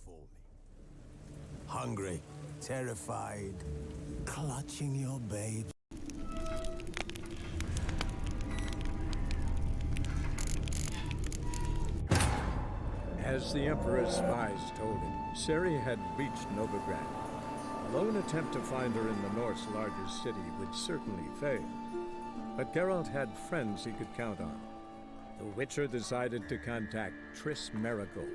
for me. Hungry, terrified, clutching your babe. As the Emperor's spies told him, Ciri had reached Novigrad. A lone attempt to find her in the North's largest city would certainly fail. But Geralt had friends he could count on. The Witcher decided to contact TRISS MERIGOLD.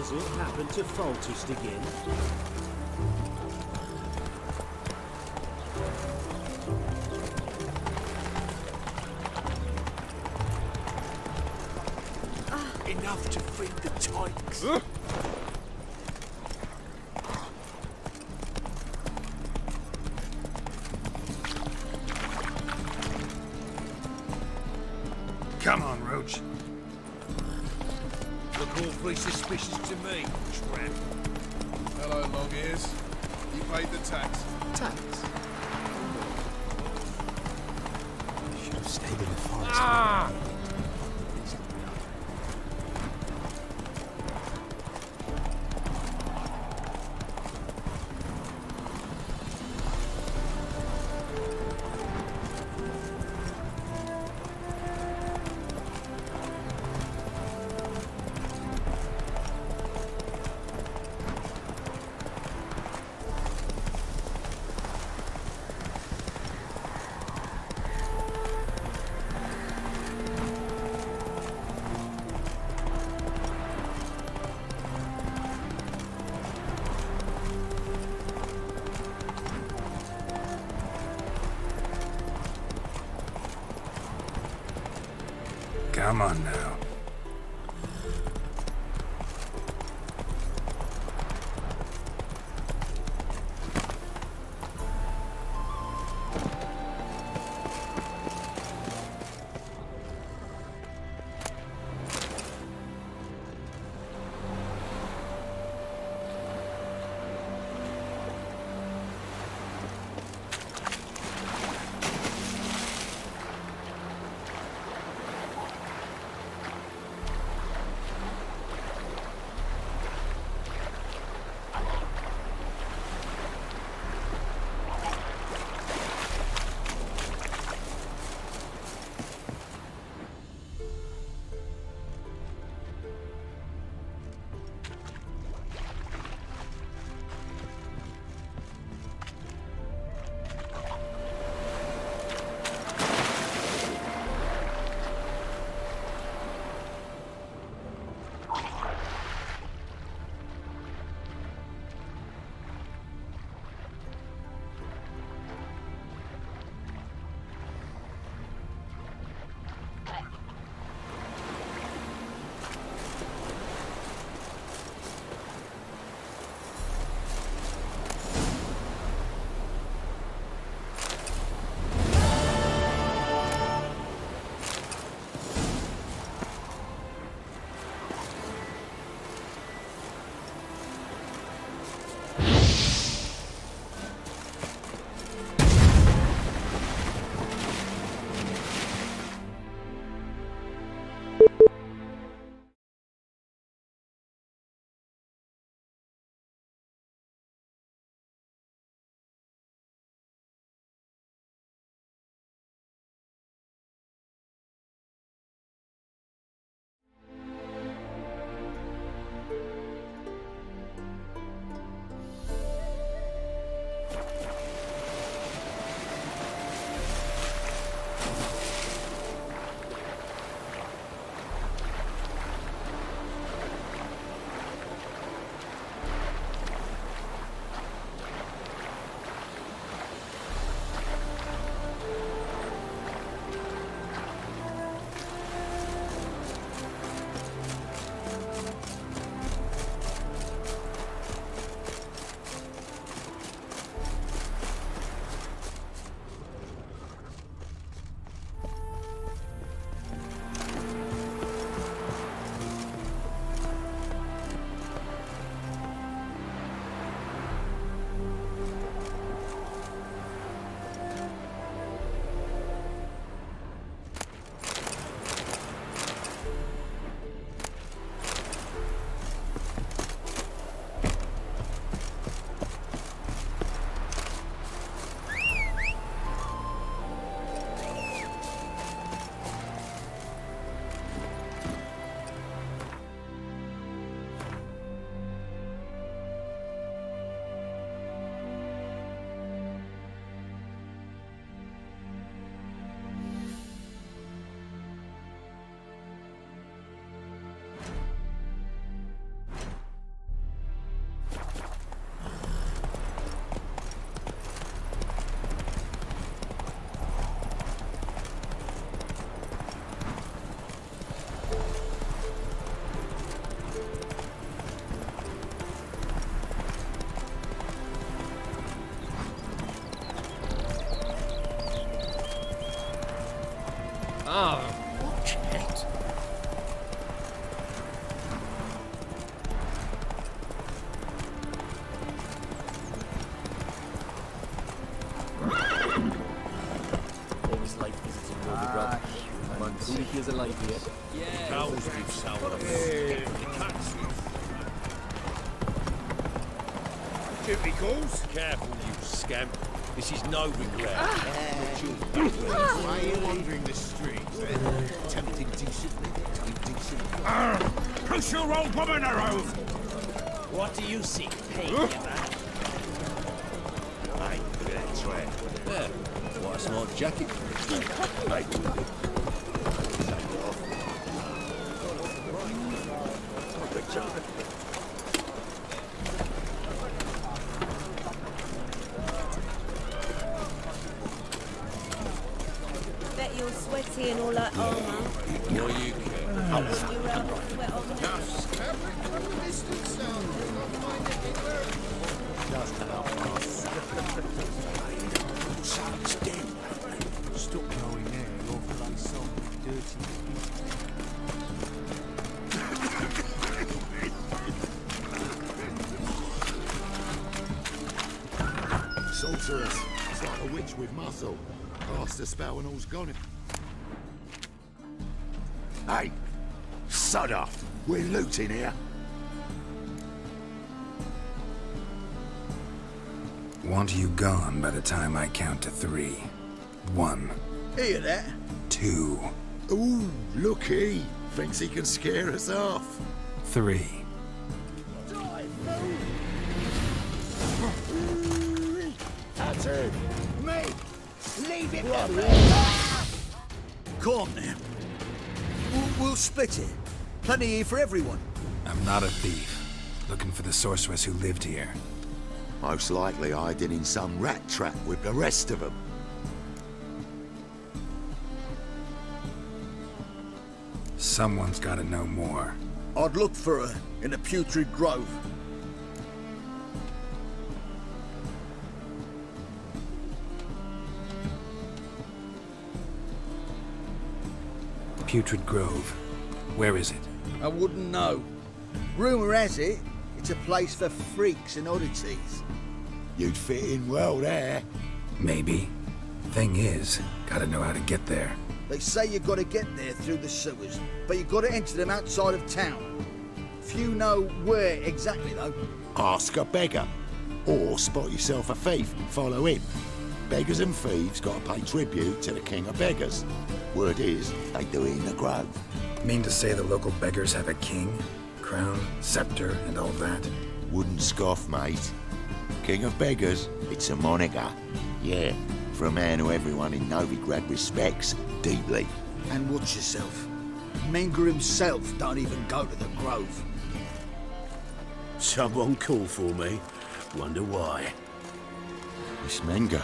It happened to Foltest again. Enough to feed the tykes. Come on, Roach. Look awfully suspicious to me, tramp. Hello, long ears. You paid the tax. Tax? Should have stayed in the forest. Ah! Come on now. Oh, shit. Always late visiting Novigrad. Who here's a late here? Yeah. Cows we've sold. Duty calls? Careful, you scamp. This is Novigrad. Why are you wandering the streets, eh? Tempting decently, push your old woman around! What do you see? Hey, Hey, look at that track. Yeah, quite a smart jacket. Hey. Bet you're sweaty and all that armour. What you care? You rub sweat on me. Stop going there, your place on dirty. Sorceress. It's like a witch with muscle. Cast a spell and all's gone. Hey! Sod off! We're looting here. Want you gone by the time I count to 3. 1. Hear that? 2. Ooh, looky! Thinks he can scare us off. 3. Rathod! Me! Leave it Come on now. We'll split it. Plenty here for everyone. I'm not a thief. Looking for the sorceress who lived here. Most likely hiding in some rat trap with the rest of them. Someone's gotta know more. I'd look for her in the Putrid Grove. Putrid Grove. Where is it? I wouldn't know. Rumour has it, it's a place for freaks and oddities. You'd fit in well there. Maybe. Thing is, gotta know how to get there. They say you gotta get there through the sewers, but you gotta enter them outside of town. Few know where exactly, though. Ask a beggar. Or spot yourself a thief and follow him. Beggars and thieves gotta pay tribute to the king of beggars. Word is, they do it in the grove. Mean to say the local beggars have a king, crown, scepter, and all that? Wouldn't scoff, mate. King of beggars, it's a moniker. Yeah, for a man who everyone in Novigrad respects deeply. And watch yourself. Menger himself don't even go to the Grove. Someone call for me. Wonder why. Miss Menger.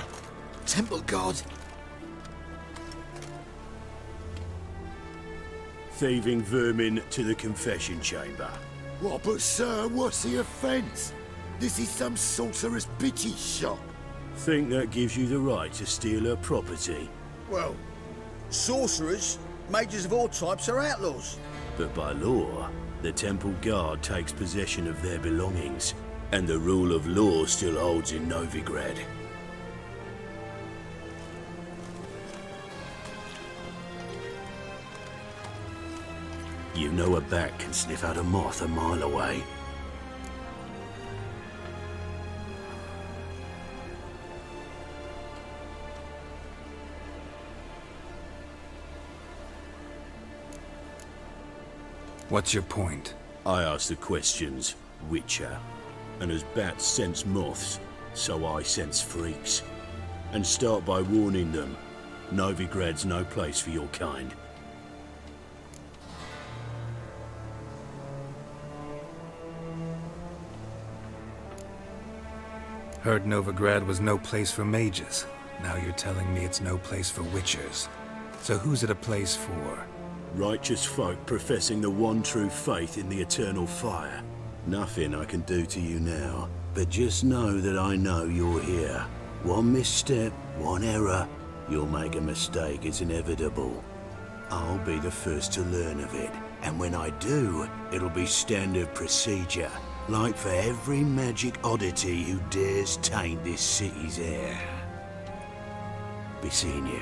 Temple God. Thieving vermin to the confession chamber. What, but sir, what's the offence? This is some sorcerer's bitchy shop. Think that gives you the right to steal her property. Well, sorcerers, mages of all types are outlaws. But by law, the temple guard takes possession of their belongings, and the rule of law still holds in Novigrad. You know a bat can sniff out a moth a mile away. What's your point? I ask the questions, Witcher. And as bats sense moths, so I sense freaks. And start by warning them, Novigrad's no place for your kind. Heard Novigrad was no place for mages. Now you're telling me it's no place for witchers. So who's it a place for? Righteous folk professing the one true faith in the eternal fire. Nothing I can do to you now, but just know that I know you're here. One misstep, one error, you'll make a mistake, it's inevitable. I'll be the first to learn of it. And when I do, it'll be standard procedure. Like for every magic oddity who dares taint this city's air. Be seeing you.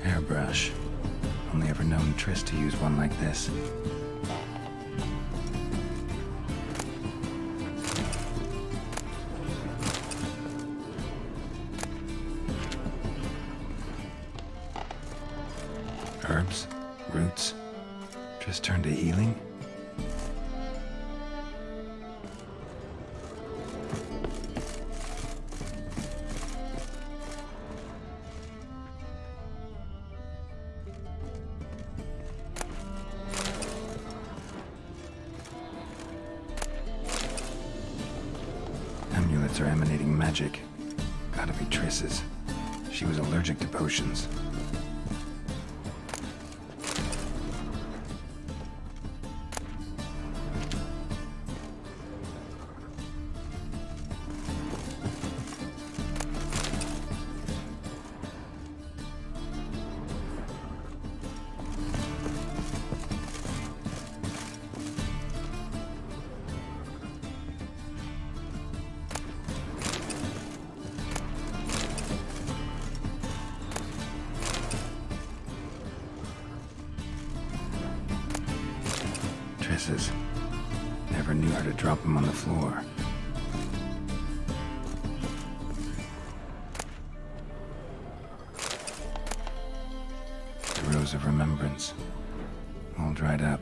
Hairbrush. Only ever known TRISS to use one like this. Herbs, roots. TRISS turned to healing? Amulets are emanating magic. Gotta be TRISS's. She was allergic to potions. TRISS's. Never knew how to drop them on the floor. The Rose of Remembrance. All dried up.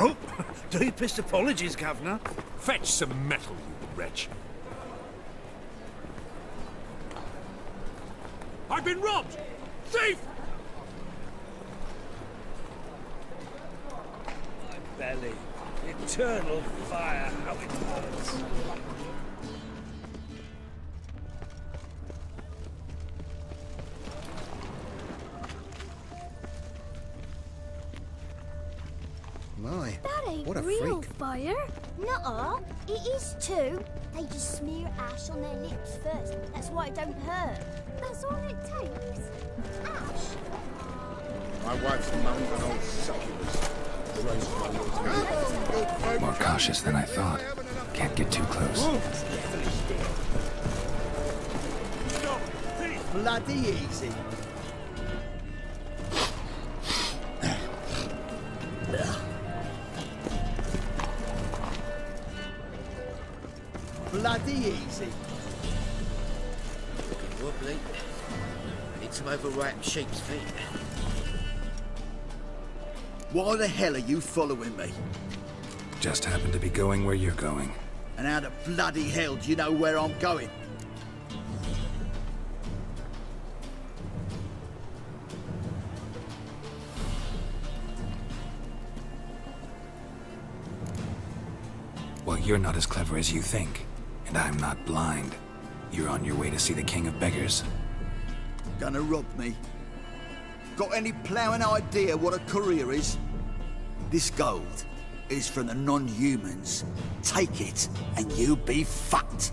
Oh, deepest apologies, Governor. Fetch some metal, you wretch. I've been robbed! Thief! My belly. Eternal fire, how it hurts. My, That ain't what a real freak. fire. Nuh-uh. It is too. They just smear ash on their lips first. That's why it don't hurt. That's all it takes. Ash. My wife's mum's an old succubus. More cautious than I thought. Can't get too close. Bloody easy. Bloody easy. Wobbly. Need some overripe sheep's feet. Why the hell are you following me? Just happen to be going where you're going. And how the bloody hell do you know where I'm going? Well, you're not as clever as you think, and I'm not blind. You're on your way to see the King of Beggars. Gonna rob me? Got any ploughing idea what a courier is? This gold is from the non-humans. Take it, and you be fucked.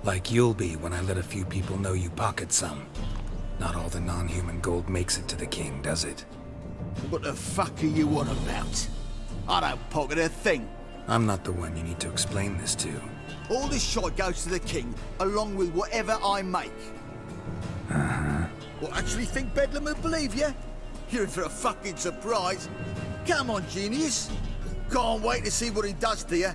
Like you'll be when I let a few people know you pocket some. Not all the non-human gold makes it to the king, does it? What the fuck are you on about? I don't pocket a thing. I'm not the one you need to explain this to. All this shite goes to the king, along with whatever I make. Uh-huh. Well, actually think Bedlam would believe you? You're in for a fucking surprise. Come on, genius. Can't wait to see what he does to you.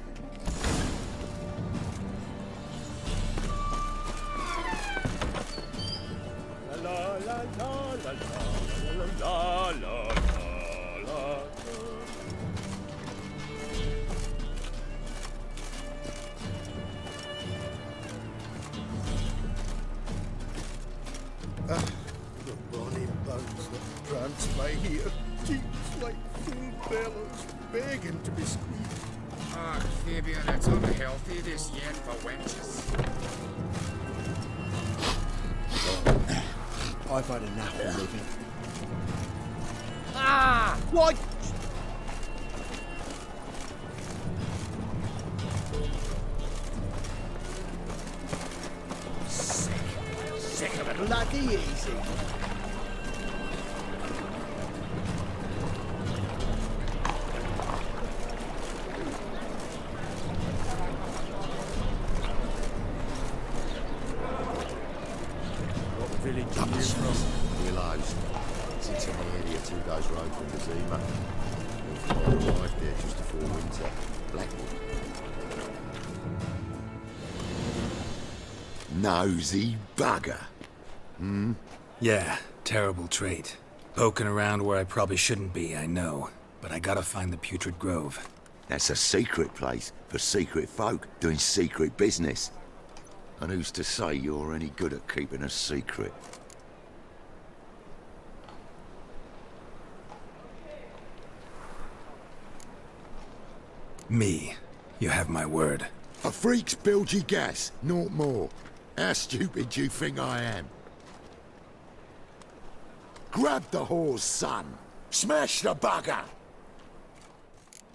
The bonny bones that prance by here, cheeks like full bellows, begging to be squeezed. Ah, Fabian, it's unhealthy this yet for wenches. I've had enough of living. Ah! What? Sick of it. Bloody easy. What village are you from? Willows. Sits in the area 2 days' road from Kazima. My wife there just before winter. Blackwood. Nosy bugger. Hmm? Yeah, terrible trait. Poking around where I probably shouldn't be, I know. But I gotta find the Putrid Grove. That's a secret place for secret folk doing secret business. And who's to say you're any good at keeping a secret? Me. You have my word. A freak's bilgy gas, naught more. How stupid do you think I am? Grab the whore's son. Smash the bugger!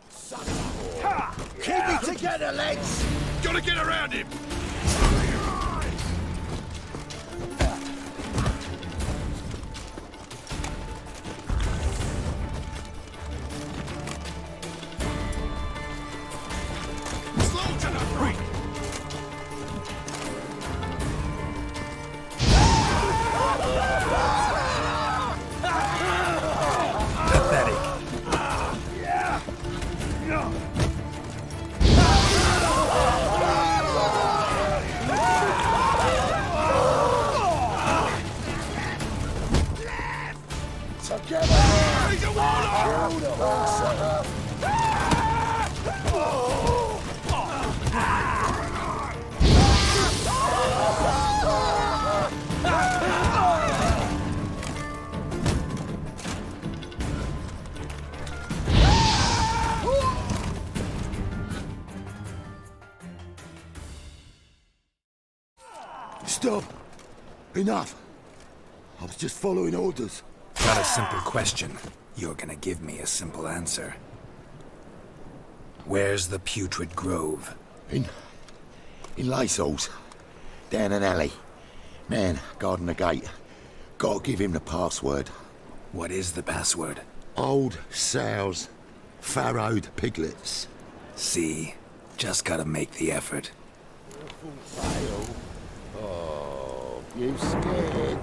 Son of a whore. Keep it together, lads! Gotta get around him! Slow to the freak! Pathetic. Together! He's a warlock! Stop! Enough! I was just following orders. Got a simple question. You're gonna give me a simple answer. Where's the Putrid Grove? In Lysol's. Down an alley. Man, guarding the gate. Gotta give him the password. What is the password? Old sows. Farrowed piglets. See? Just gotta make the effort. Oh, you scared?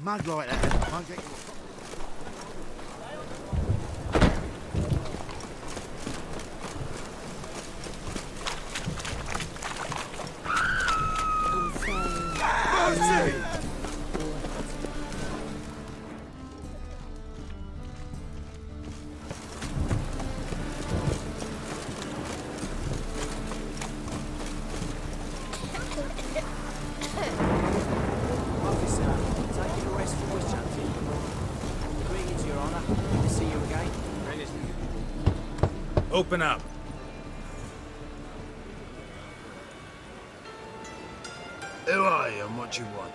Mug like that won't get you. Open up. Who are you and what you want?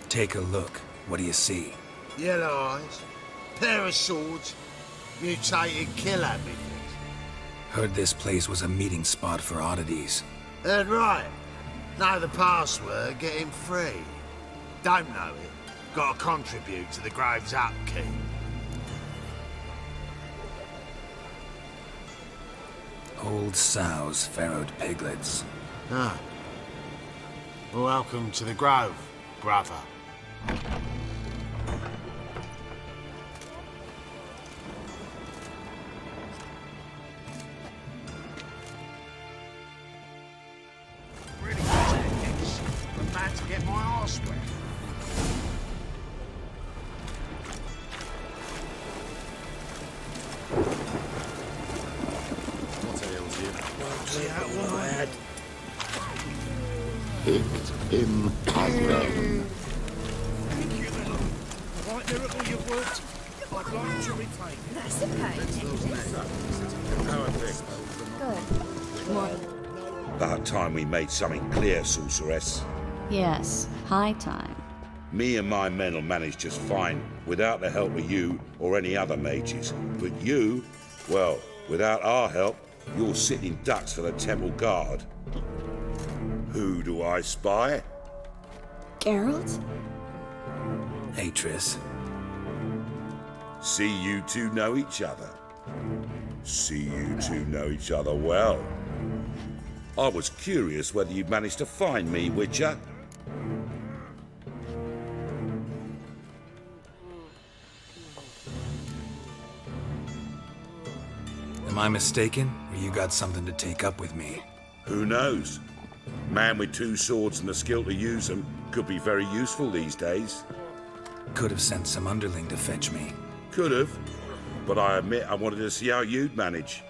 Take a look. What do you see? Yellow eyes, pair of swords, mutated kill habit. Heard this place was a meeting spot for oddities. Heard right. Know the password, get him free. Don't know it, gotta contribute to the Grave's upkeep. Old sows, farrowed piglets. Ah. Welcome to the Grove, brother. Really I'm about to get my arse wet. Picked him again. Thank you, little. Quite miracle you've worked. I'd like to retain it. That's a pain. Good. What? About time we made something clear, sorceress. Yes, high time. Me and my men will manage just fine without the help of you or any other mages. But you, well, without our help, you're sitting ducks for the temple guard. Who do I spy? Geralt? Hey, Triss. See you two know each other. See you two know each other well. I was curious whether you'd managed to find me, Witcher. Am I mistaken, or you got something to take up with me? Who knows? Man with two swords and the skill to use them could be very useful these days. Could have sent some underling to fetch me. Could have, but I admit I wanted to see how you'd manage.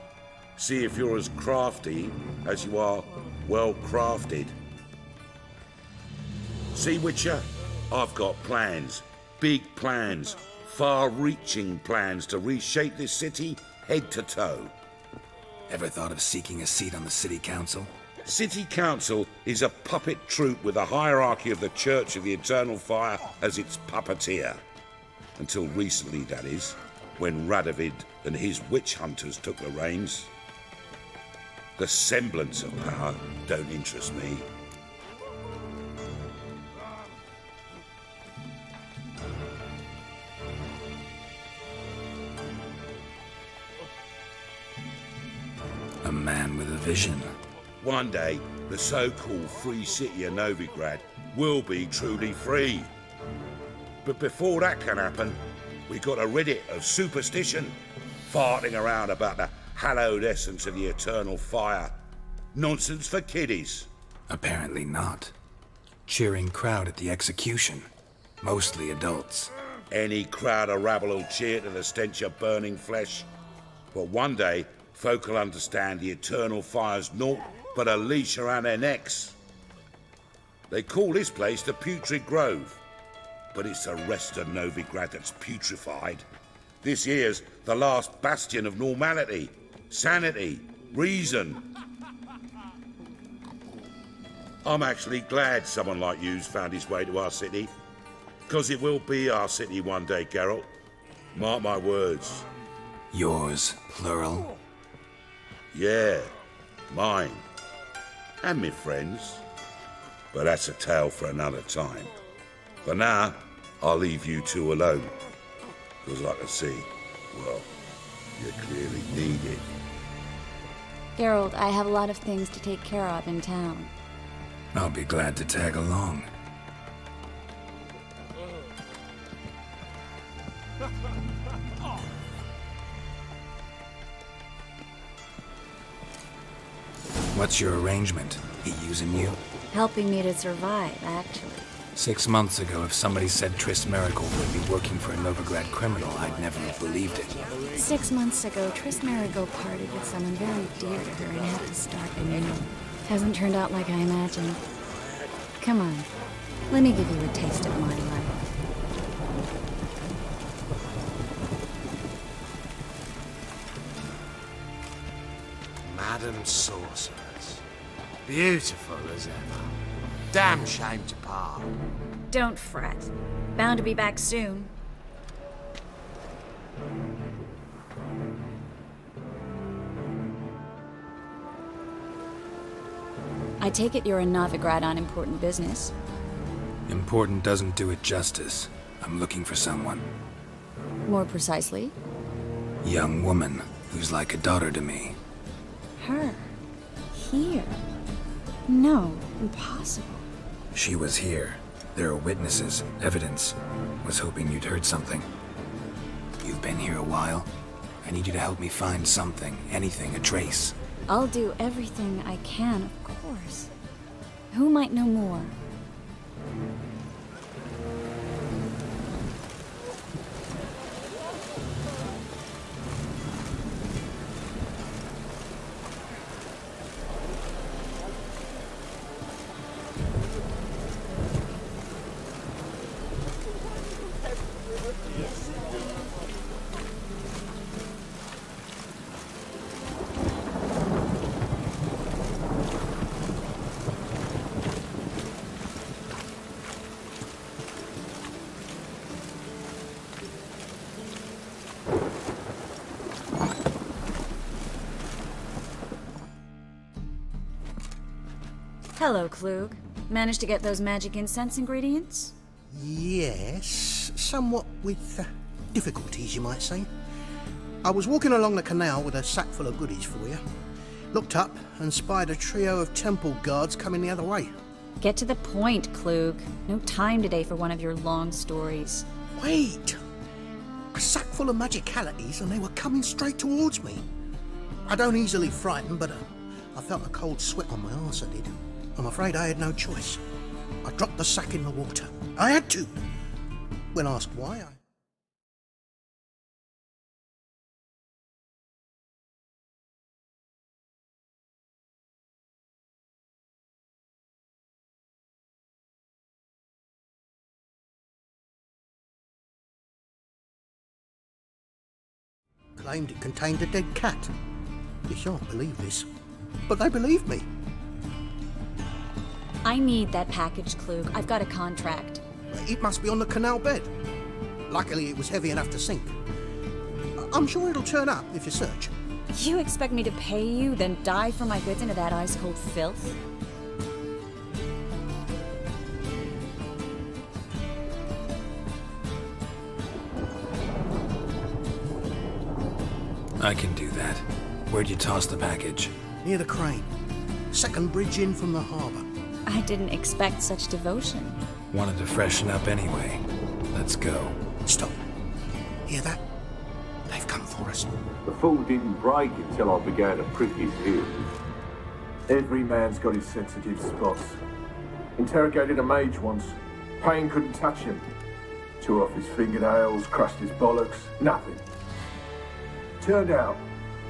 See if you're as crafty as you are well crafted. See, Witcher, I've got plans. Big plans. Far-reaching plans to reshape this city head to toe. Ever thought of seeking a seat on the city council? City Council is a puppet troupe with a hierarchy of the Church of the Eternal Fire as its puppeteer. Until recently, that is, when Rathod and his witch hunters took the reins. The semblance of power don't interest me. A man with a vision. One day, the so-called free city of Novigrad will be truly free. But before that can happen, we got to rid it of superstition, farting around about the hallowed essence of the eternal fire. Nonsense for kiddies. Apparently not. Cheering crowd at the execution. Mostly adults. Any crowd of rabble will cheer to the stench of burning flesh. But one day, folk will understand the eternal fire's naught but a leash around their necks. They call this place the Putrid Grove, but it's the rest of Novigrad that's putrefied. This here's the last bastion of normality, sanity, reason. I'm actually glad someone like you's found his way to our city, because it will be our city one day, Geralt. Mark my words. Yours, plural? Yeah, mine. And me friends. But that's a tale for another time. For now, I'll leave you two alone. Because I can see, well, you clearly need it. Geralt, I have a lot of things to take care of in town. I'll be glad to tag along. What's your arrangement? He using you? Helping me to survive, actually. 6 months ago, if somebody said TRISS MERIGOLD would be working for a Novigrad criminal, I'd never have believed it. 6 months ago, TRISS MERIGOLD parted with someone very dear to her and had to start anew. Hasn't turned out like I imagined. Come on, let me give you a taste of my life. Madam Sorceress. Beautiful as ever. Damn shame to part. Don't fret. Bound to be back soon. I take it you're in Novigrad on important business. Important doesn't do it justice. I'm looking for someone. More precisely? Young woman who's like a daughter to me. Her? Here? No, impossible. She was here. There are witnesses, evidence. Was hoping you'd heard something. You've been here a while. I need you to help me find something, anything, a trace. I'll do everything I can, of course. Who might know more? Hello, Klug. Managed to get those magic incense ingredients? Yes, somewhat with difficulties, you might say. I was walking along the canal with a sack full of goodies for you. Looked up and spied a trio of temple guards coming the other way. Get to the point, Klug. No time today for one of your long stories. Wait! A sack full of magicalities and they were coming straight towards me. I don't easily frighten, but I felt a cold sweat on my arse, I did. I'm afraid I had no choice. I dropped the sack in the water. I had to. When asked why, I claimed it contained a dead cat. You shan't believe this, but they believed me. I need that package, Klug. I've got a contract. It must be on the canal bed. Luckily, it was heavy enough to sink. I'm sure it'll turn up if you search. You expect me to pay you, then dive for my goods into that ice-cold filth? I can do that. Where'd you toss the package? Near the crane. Second bridge in from the harbour. I didn't expect such devotion. Wanted to freshen up anyway. Let's go. Stop. Hear that? They've come for us. The fall didn't break until I began to prick his heels. Every man's got his sensitive spots. Interrogated a mage once. Pain couldn't touch him. Tore off his fingernails, crushed his bollocks, nothing. Turned out,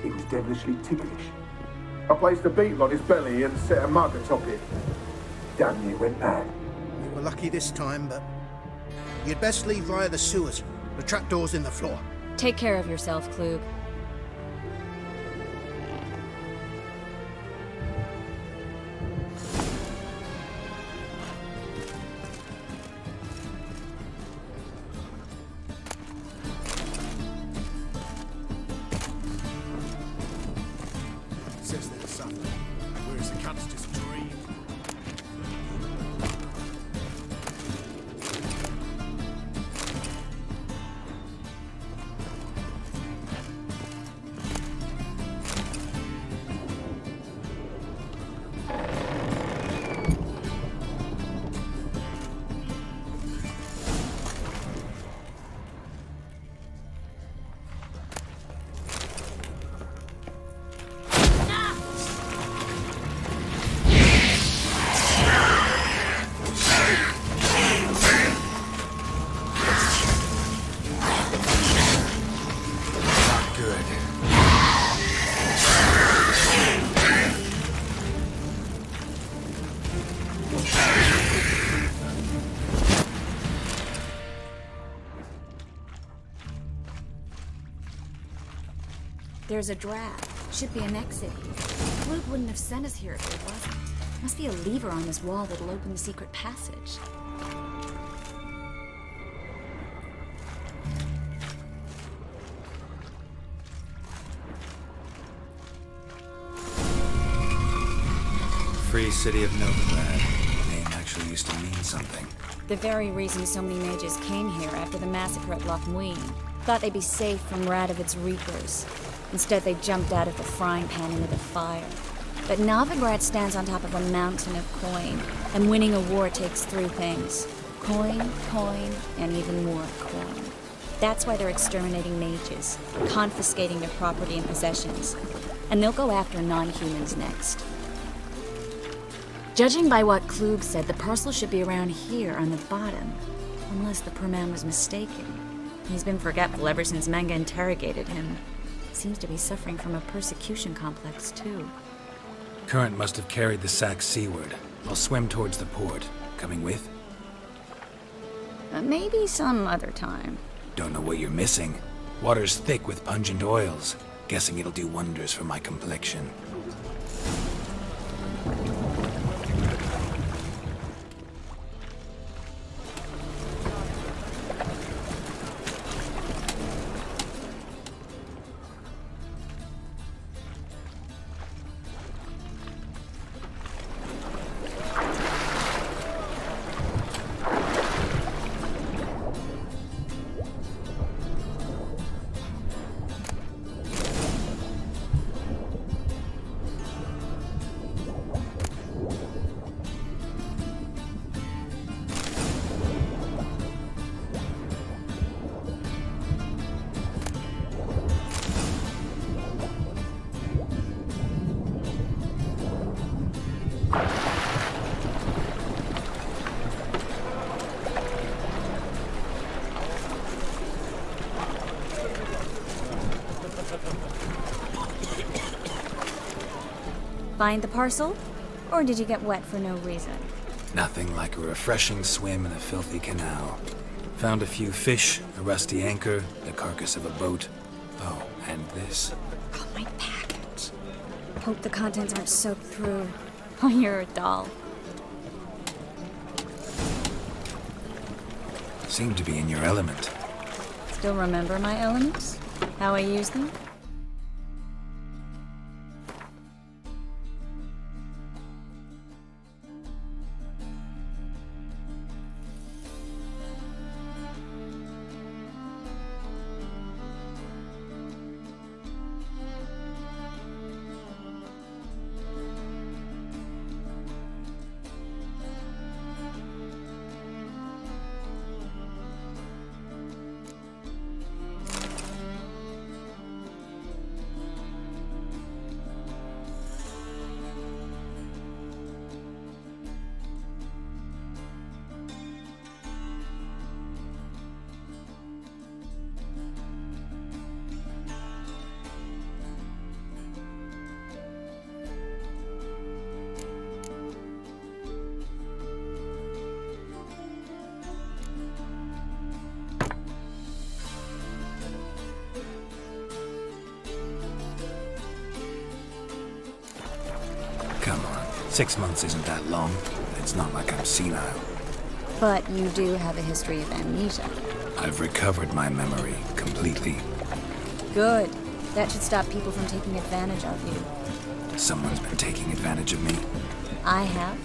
he was devilishly ticklish. I placed a beetle on his belly and set a mug atop it. Damn near went mad. We were lucky this time, but you'd best leave via the sewers. The trapdoor's in the floor. Take care of yourself, Klug. Says there's something. Whereas the cunt's just dream. There's a draft. Should be an exit here. Luke wouldn't have sent us here if there wasn't. Must be a lever on this wall that'll open the secret passage. Free City of Novigrad. The name actually used to mean something. The very reason so many mages came here after the massacre at Loch Muin. Thought they'd be safe from Rathod's reapers. Instead, they jumped out of the frying pan into the fire. But Novigrad stands on top of a mountain of coin, and winning a war takes three things. Coin, coin, and even more coin. That's why they're exterminating mages, confiscating their property and possessions. And they'll go after non-humans next. Judging by what Klug said, the parcel should be around here on the bottom. Unless the poor man was mistaken. He's been forgetful ever since Manga interrogated him. Seems to be suffering from a persecution complex, too. Current must have carried the sack seaward. I'll swim towards the port. Coming with? Maybe some other time. Don't know what you're missing. Water's thick with pungent oils. Guessing it'll do wonders for my complexion. Find the parcel? Or did you get wet for no reason? Nothing like a refreshing swim in a filthy canal. Found a few fish, a rusty anchor, the carcass of a boat. Oh, and this. Oh, my package. Hope the contents aren't soaked through. Oh, you're a doll. Seem to be in your element. Still remember my elements? How I use them? Come on, 6 months isn't that long. It's not like I'm senile. But you do have a history of amnesia. I've recovered my memory completely. Good. That should stop people from taking advantage of you. Someone's been taking advantage of me. I have,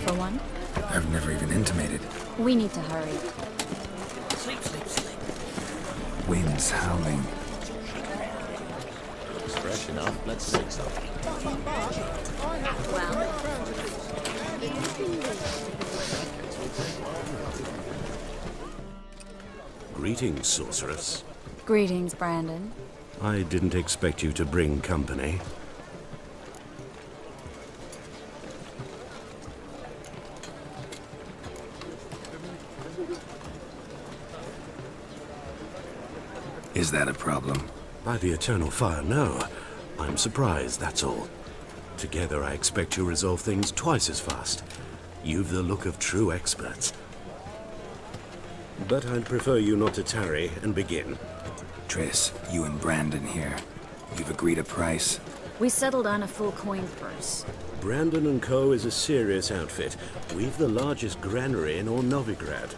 for one. I've never even intimated. We need to hurry. Sleep, sleep, sleep. Wind's howling. It's fresh enough. Let's sing something. Greetings, sorceress. Greetings, Brandon. I didn't expect you to bring company. Is that a problem? By the eternal fire, no. I'm surprised, that's all. Together, I expect you resolve things twice as fast. You've the look of true experts. But I'd prefer you not to tarry and begin. Triss, you and Brandon here. You've agreed a price? We settled on a full coin purse. Brandon & Co. is a serious outfit. We've the largest granary in all Novigrad.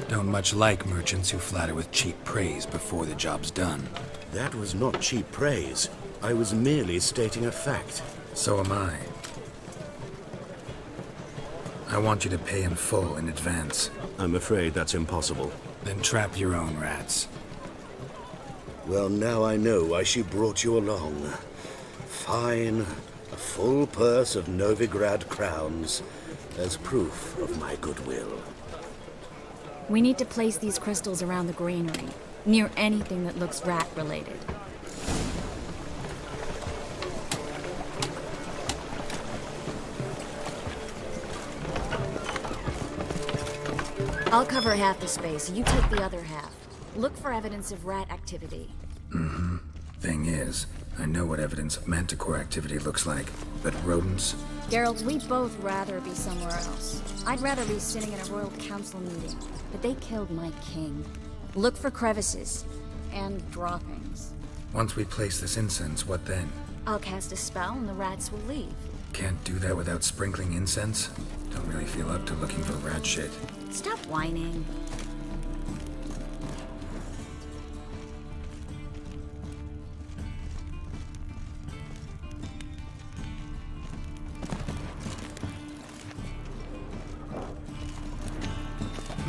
Don't much like merchants who flatter with cheap praise before the job's done. That was not cheap praise. I was merely stating a fact. So am I. I want you to pay in full in advance. I'm afraid that's impossible. Then trap your own rats. Well, now I know why she brought you along. Fine. A full purse of Novigrad crowns as proof of my goodwill. We need to place these crystals around the granary, near anything that looks rat-related. I'll cover half the space, you take the other half. Look for evidence of rat activity. Mm-hmm. Thing is, I know what evidence of manticore activity looks like, but rodents? Geralt, we'd both rather be somewhere else. I'd rather be sitting in a royal council meeting, but they killed my king. Look for crevices and droppings. Once we place this incense, what then? I'll cast a spell and the rats will leave. Can't do that without sprinkling incense? Don't really feel up to looking for rat shit. Stop whining.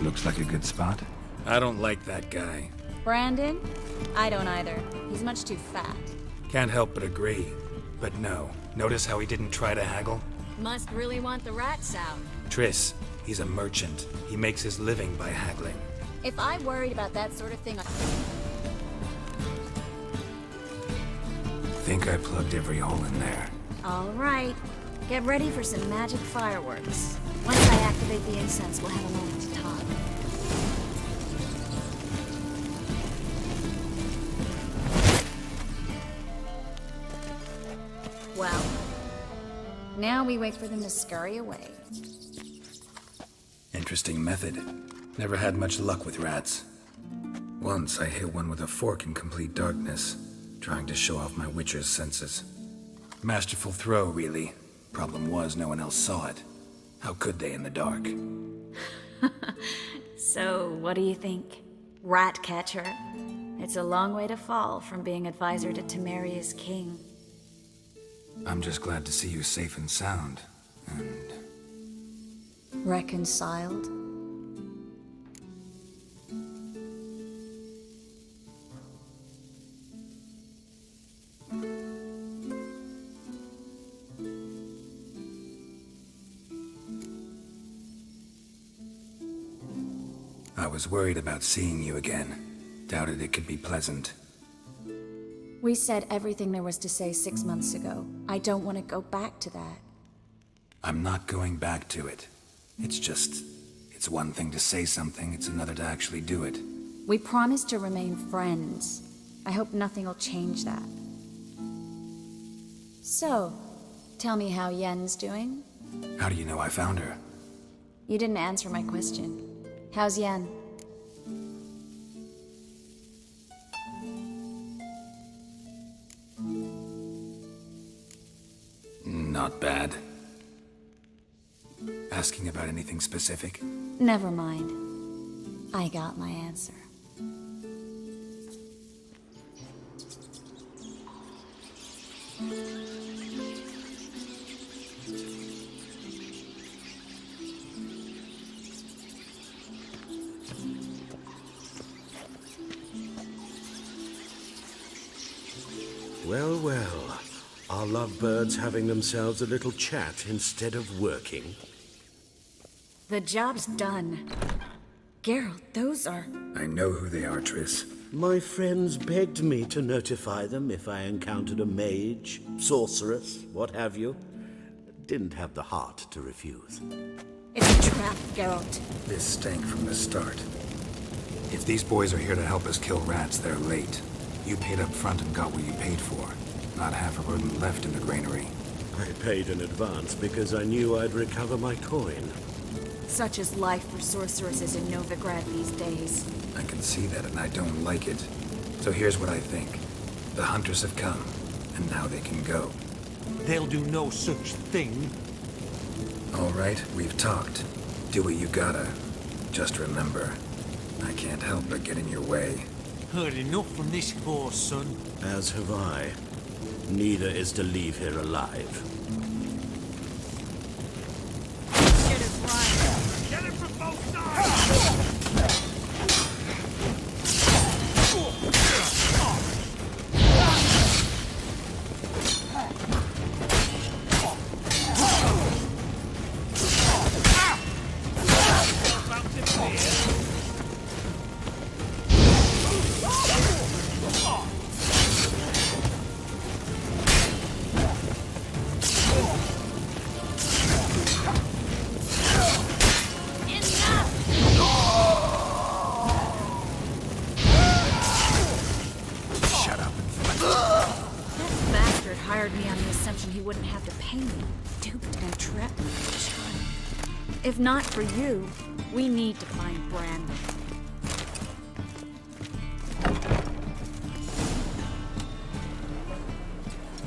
Looks like a good spot. I don't like that guy. Brandon? I don't either. He's much too fat. Can't help but agree. But no. Notice how he didn't try to haggle? Must really want the rats out. Triss, he's a merchant. He makes his living by haggling. If I worried about that sort of thing, Think I plugged every hole in there. All right. Get ready for some magic fireworks. Once I activate the incense, we'll have a moment to talk. Well, now we wait for them to scurry away. Interesting method. Never had much luck with rats. Once I hit one with a fork in complete darkness, trying to show off my witcher's senses. Masterful throw, really. Problem was, no one else saw it. How could they in the dark? So, what do you think? Rat catcher? It's a long way to fall from being advisor to Temeria's king. I'm just glad to see you safe and sound, and... Reconciled? I was worried about seeing you again. Doubted it could be pleasant. We said everything there was to say 6 months ago. I don't want to go back to that. I'm not going back to it. It's one thing to say something, it's another to actually do it. We promised to remain friends. I hope nothing will change that. So, tell me how Yen's doing? How do you know I found her? You didn't answer my question. How's Yen? Not bad. Asking about anything specific? Never mind. I got my answer. Well, well. Are lovebirds having themselves a little chat instead of working? The job's done. Geralt, those are... I know who they are, Triss. My friends begged me to notify them if I encountered a mage, sorceress, what have you. Didn't have the heart to refuse. It's a trap, Geralt. This stank from the start. If these boys are here to help us kill rats, they're late. You paid up front and got what you paid for. Not half a rodent left in the granary. I paid in advance because I knew I'd recover my coin. Such is life for sorceresses in Novigrad these days. I can see that and I don't like it. So here's what I think. The hunters have come, and now they can go. They'll do no such thing. All right, we've talked. Do what you gotta. Just remember, I can't help but get in your way. Heard enough from this horse, son. As have I. Neither is to leave here alive. Get it right. Get it from both sides. If not for you, we need to find Brandon.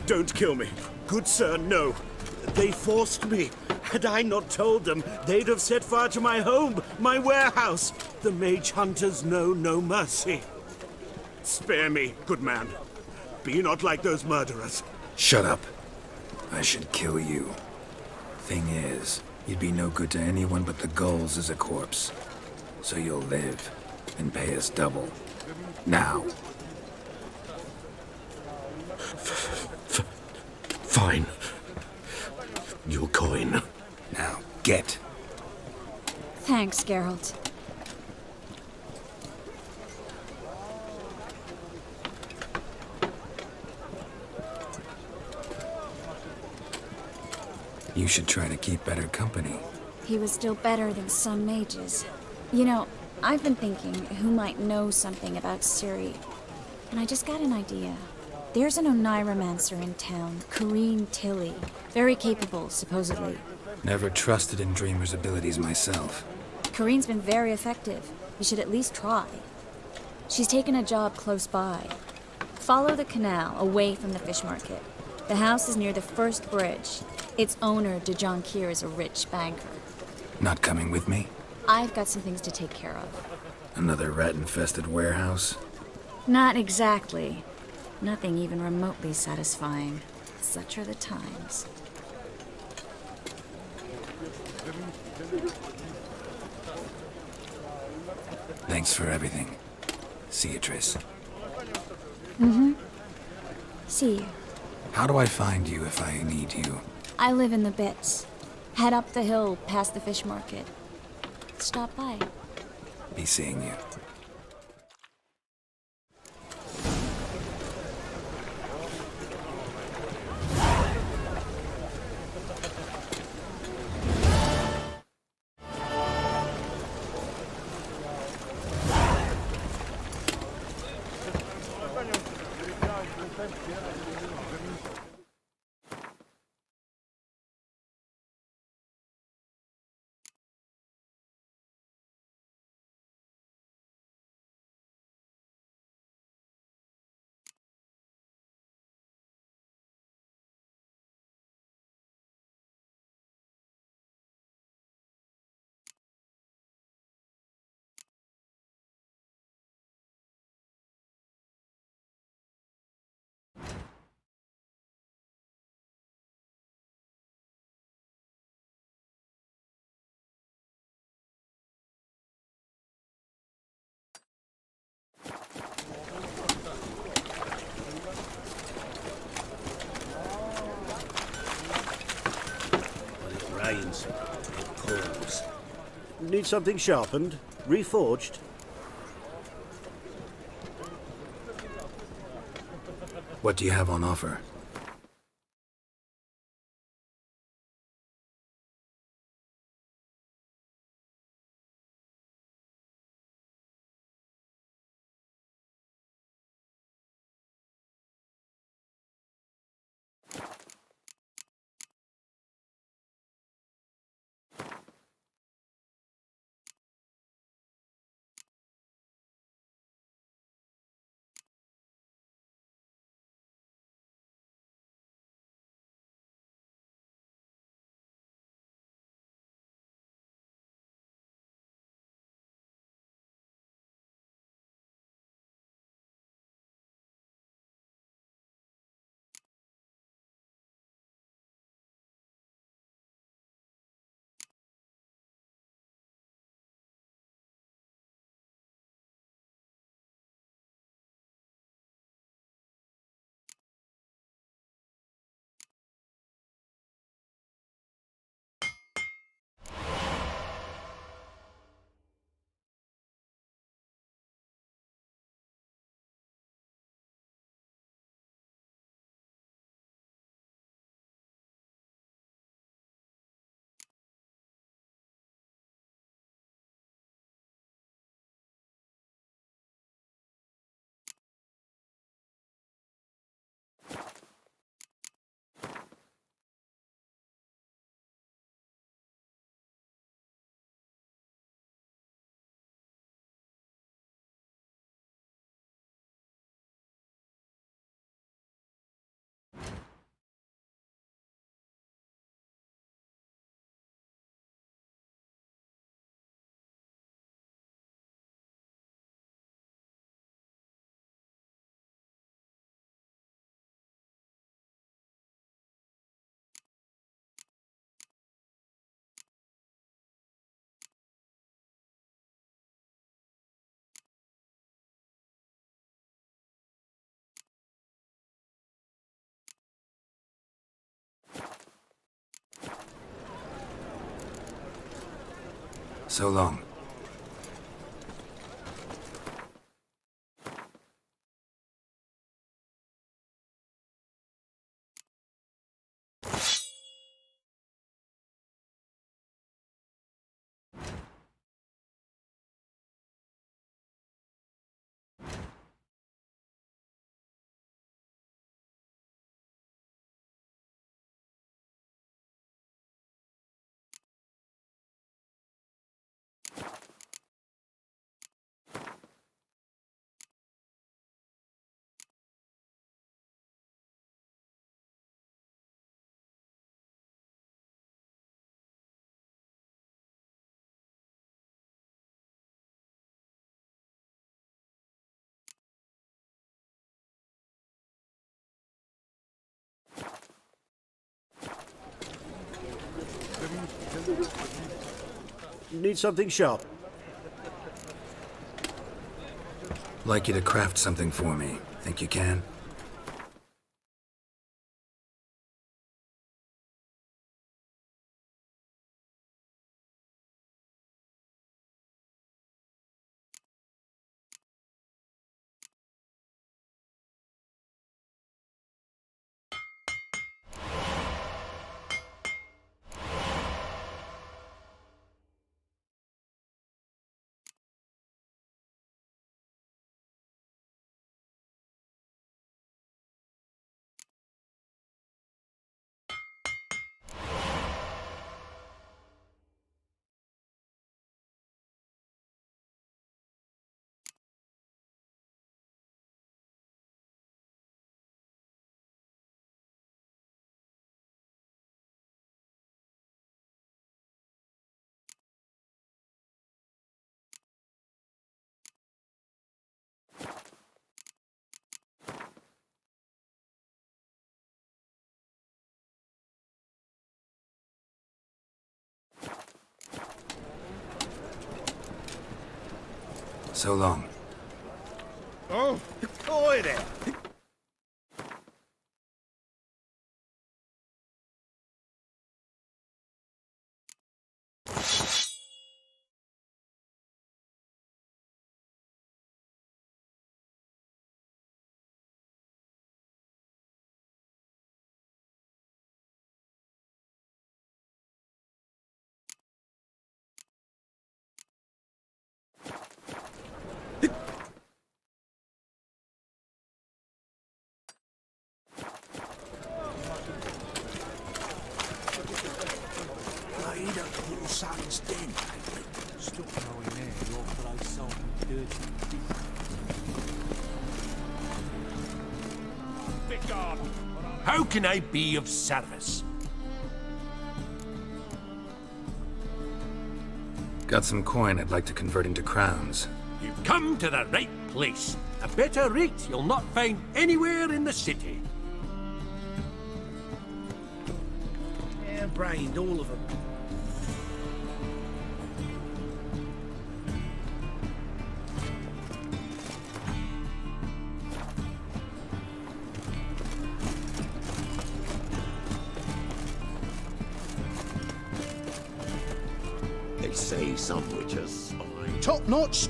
Don't kill me. Good sir, no. They forced me. Had I not told them, they'd have set fire to my home, my warehouse. The mage hunters know no mercy. Spare me, good man. Be not like those murderers. Shut up. I should kill you. Thing is, you'd be no good to anyone but the gulls as a corpse. So you'll live and pay us double. Now. Fine. Your coin. Now, get. Thanks, Geralt. You should try to keep better company. He was still better than some mages. You know, I've been thinking who might know something about Ciri. And I just got an idea. There's an Oniromancer in town, Corinne Tilly. Very capable, supposedly. Never trusted in Dreamer's abilities myself. Corinne's been very effective. You should at least try. She's taken a job close by. Follow the canal, away from the fish market. The house is near the first bridge. Its owner, Dejon Kier, is a rich banker. Not coming with me? I've got some things to take care of. Another rat-infested warehouse? Not exactly. Nothing even remotely satisfying. Such are the times. Thanks for everything. See you, Triss. Mm-hmm. See you. How do I find you if I need you? I live in the Bits. Head up the hill past the fish market. Stop by. Be seeing you. It pours. Need something sharpened? Reforged? What do you have on offer? So long. Need something sharp? Like you to craft something for me. Think you can? So long. Oh, oi there! Something's dead. Stop going there. Your place something dirty. Beggars! How can I be of service? Got some coin I'd like to convert into crowns. You've come to the right place. A better rate you'll not find anywhere in the city. Hair-brained, all of them. They say some witches are Top notch.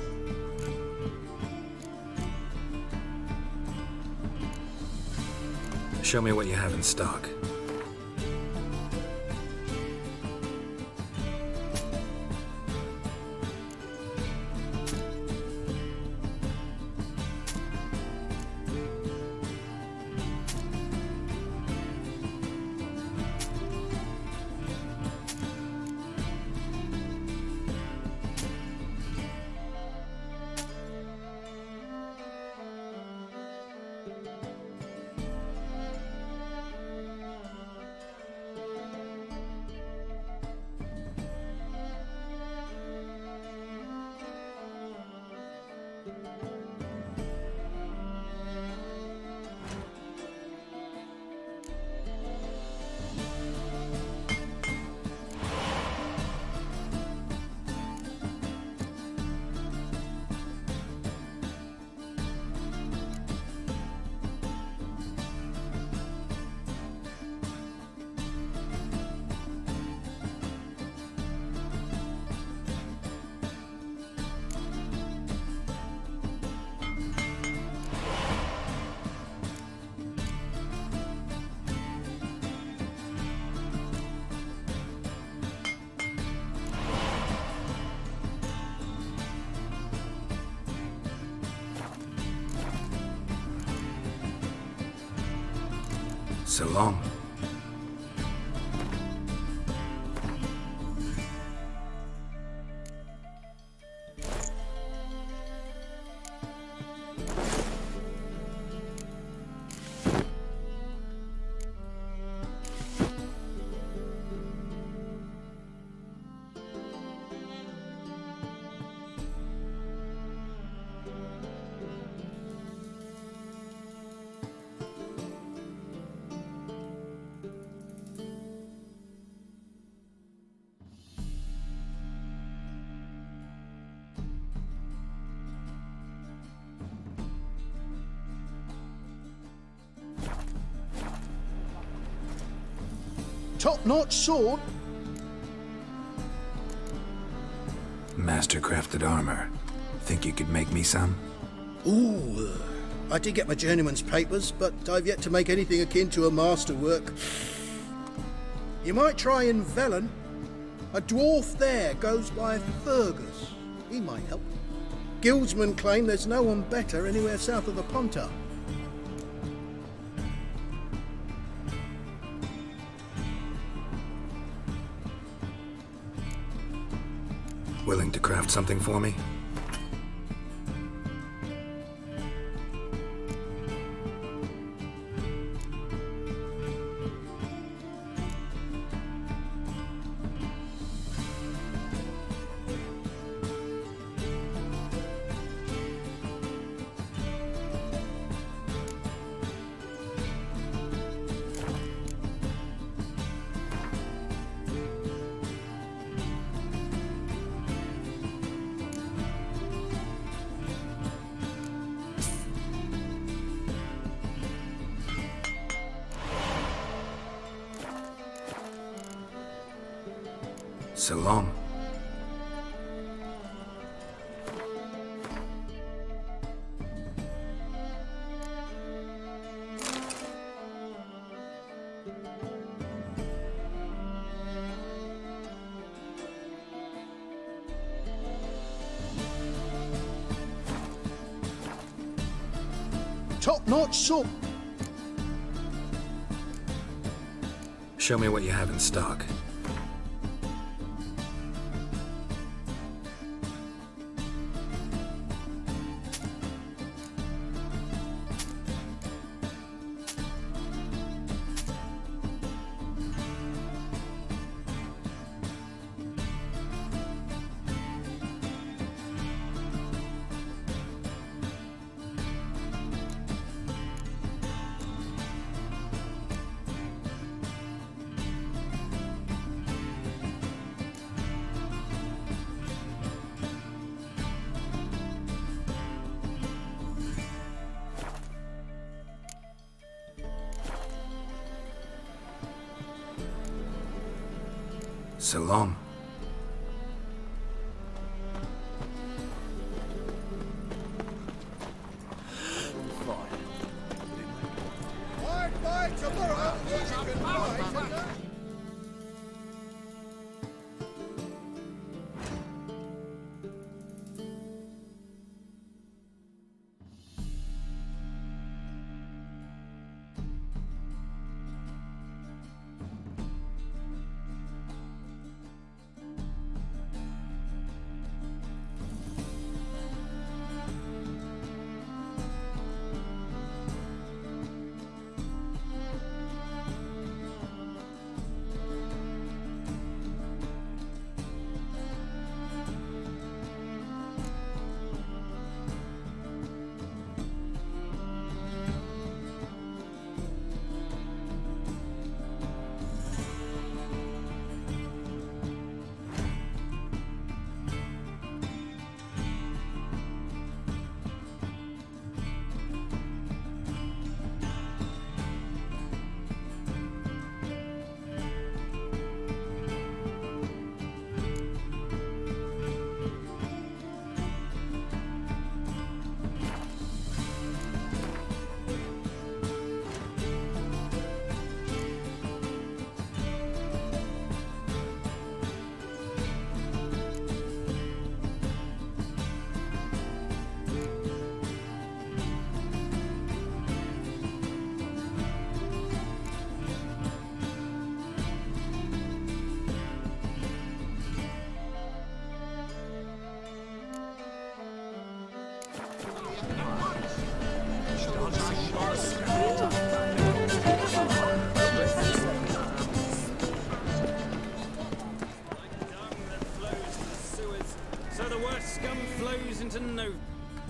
Show me what you have in stock. So long. Top-notch sword? Master-crafted armor. Think you could make me some? Ooh, I did get my journeyman's papers, but I've yet to make anything akin to a masterwork. You might try in Velen. A dwarf there goes by Fergus. He might help. Guildsmen claim there's no one better anywhere south of the Pontar. Willing to craft something for me? So long. Top-notch sword. Show me what you have in stock. So long.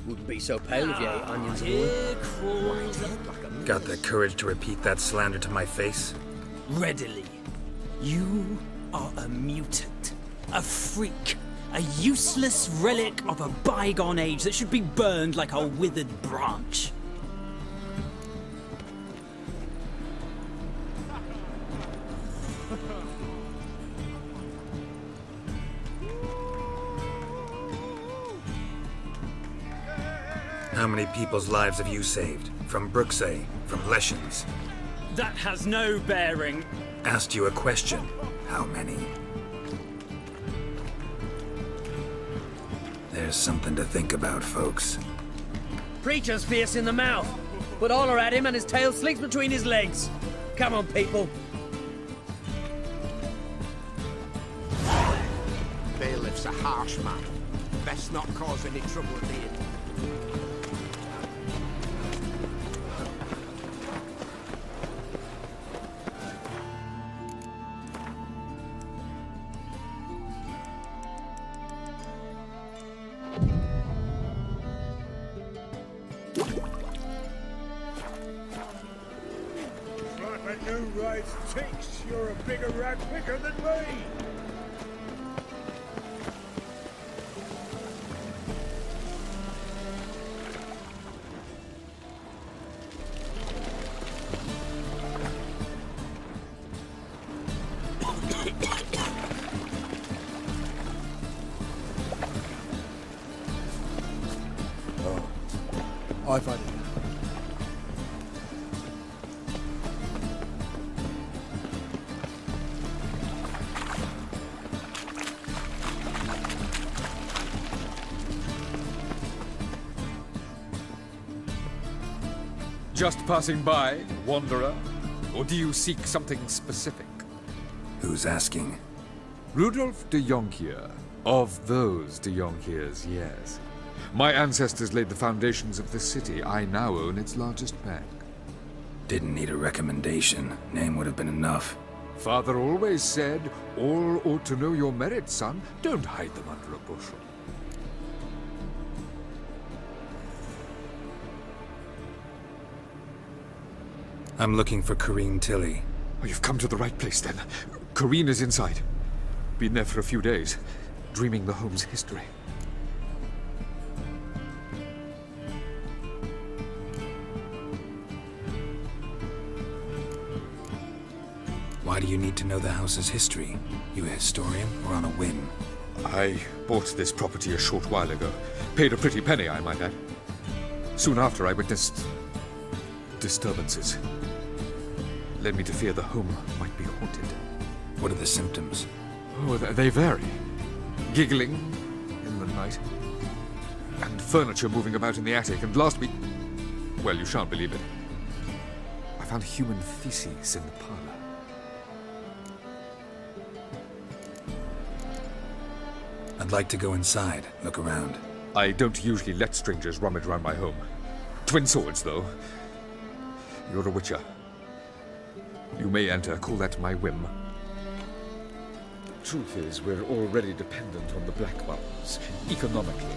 Wouldn't be so pale if you ate onions and all. Got the courage to repeat that slander to my face? Readily. You are a mutant, a freak, a useless relic of a bygone age that should be burned like a withered branch. How many people's lives have you saved? From Brooksay? From LUCIANS? That has no bearing. Asked you a question. How many? There's something to think about, folks. Preacher's fierce in the mouth, but all are at him and his tail slinks between his legs. Come on, people. Bailiff's a harsh man. Best not cause any trouble at the inn. You're a bigger rat picker than me! I find it. Just passing by, wanderer? Or do you seek something specific? Who's asking? Rudolf de Jonkier. Of those de Jonkiers, yes. My ancestors laid the foundations of this city. I now own its largest bank. Didn't need a recommendation. Name would have been enough. Father always said, all ought to know your merit, son. Don't hide them under a bushel. I'm looking for Corinne Tilly. Oh, you've come to the right place, then. Corinne is inside. Been there for a few days, dreaming the home's history. Why do you need to know the house's history? You a historian or on a whim? I bought this property a short while ago. Paid a pretty penny, I might add. Soon after, I witnessed disturbances. Led me to fear the home might be haunted. What are the symptoms? Oh, they vary. Giggling in the night. And furniture moving about in the attic. And last week... well, you shan't believe it. I found human feces in the parlor. I'd like to go inside, look around. I don't usually let strangers rummage around my home. Twin swords, though. You're a witcher. You may enter, call that my whim. Truth is, we're already dependent on the black ones, economically.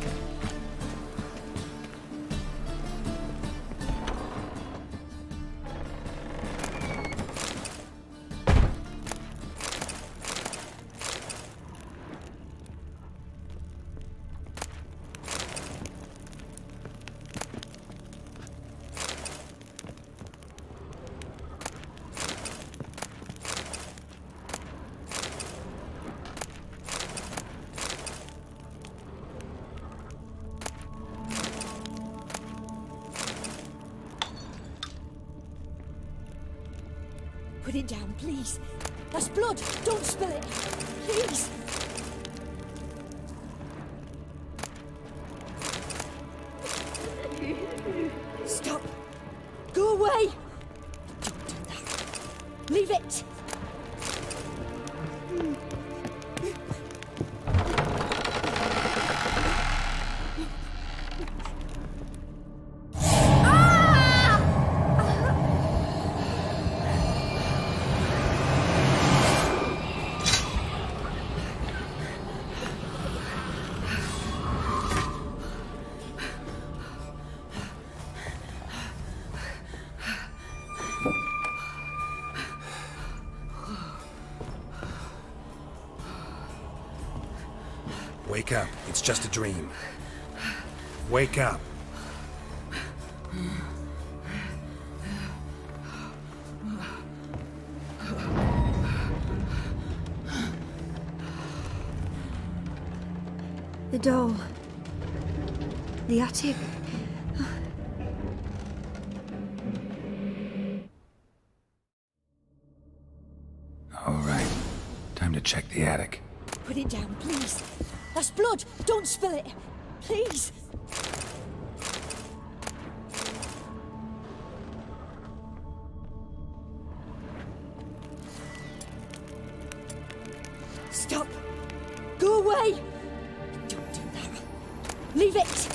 Put it down, please. That's blood. Don't spill it. Please. Stop. Go away. Don't do that. Leave it. Wake up. It's just a dream. Wake up. The doll. The attic. All right. Time to check the attic. Put it down, please. That's blood. Don't spill it. Please. Stop. Go away. Don't do that. Leave it.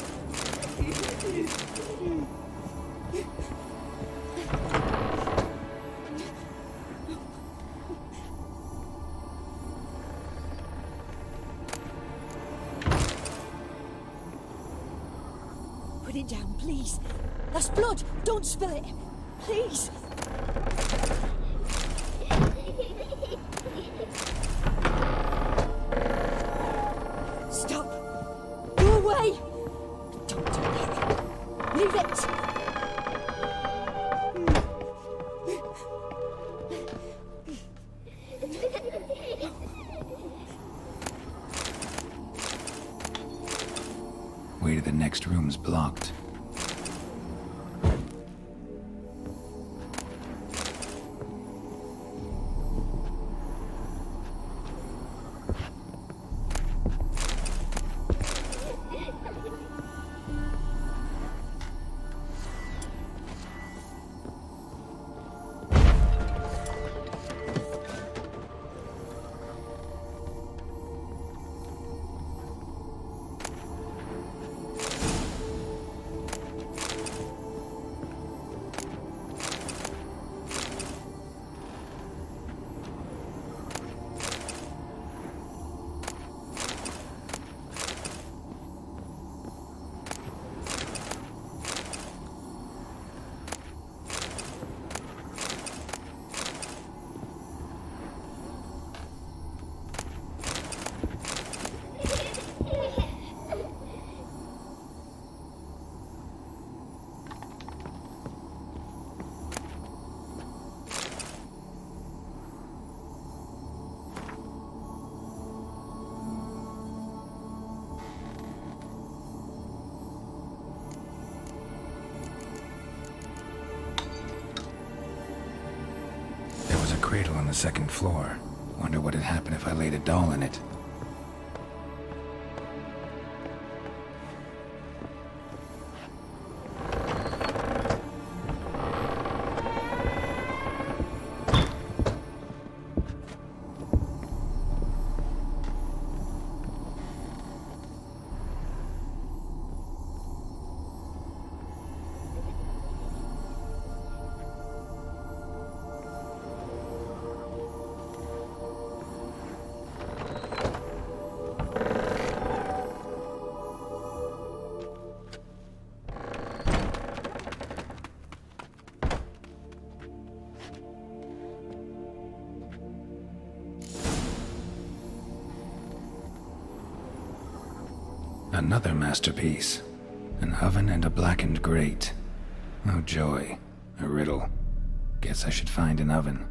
Put it down, please. That's blood. Don't spill it. Please. Stop. Go away. Don't do that. Leave it. Way to the next room's blocked. Cradle on the second floor. Wonder what would happen if I laid a doll in it. Another masterpiece. An oven and a blackened grate. Oh joy. A riddle. Guess I should find an oven.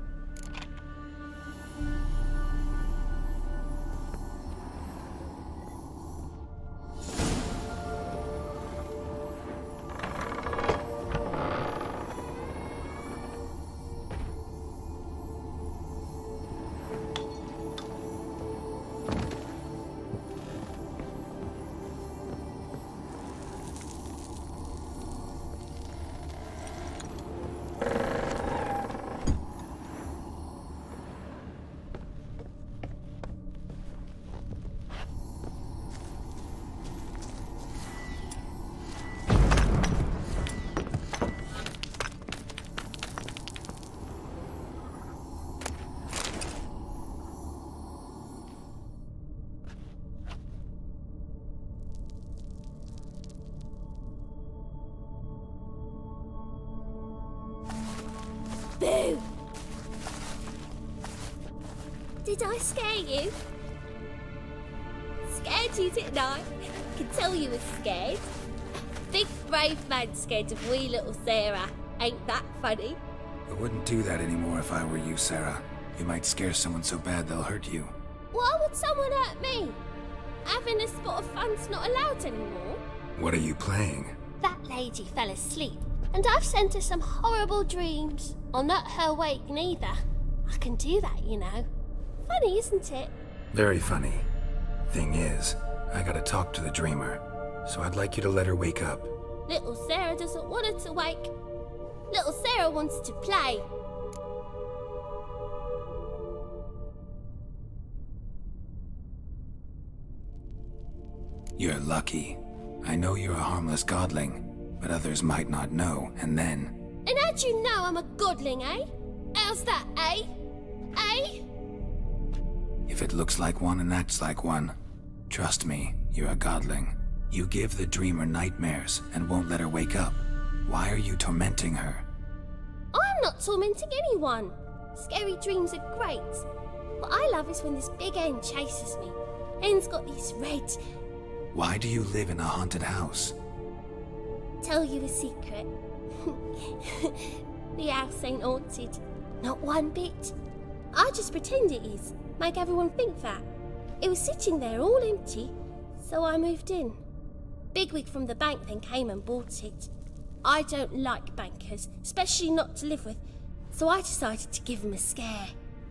Boo! Did I scare you? Scared scared you, didn't I? Can tell you were scared. Big brave man scared of wee little Sarah. Ain't that funny? I wouldn't do that anymore if I were you, Sarah. You might scare someone so bad they'll hurt you. Why would someone hurt me? Having a spot of fun's not allowed anymore. What are you playing? That lady fell asleep, and I've sent her some horrible dreams. I'll not her wake neither. I can do that, you know. Funny, isn't it? Very funny. Thing is, I gotta talk to the dreamer, so I'd like you to let her wake up. Little Sarah doesn't want her to wake. Little Sarah wants to play. You're lucky. I know you're a harmless godling, but others might not know, and then... And how'd you know I'm a godling, eh? How's that, eh? Eh? If it looks like one and acts like one, trust me, you're a godling. You give the dreamer nightmares and won't let her wake up. Why are you tormenting her? I'm not tormenting anyone. Scary dreams are great. What I love is when this big hen chases me. Hen's got these red... Why do you live in a haunted house? Tell you a secret. The house ain't haunted. Not one bit. I just pretend it is. Make everyone think that. It was sitting there all empty, so I moved in. Bigwig from the bank then came and bought it. I don't like bankers, especially not to live with, so I decided to give him a scare.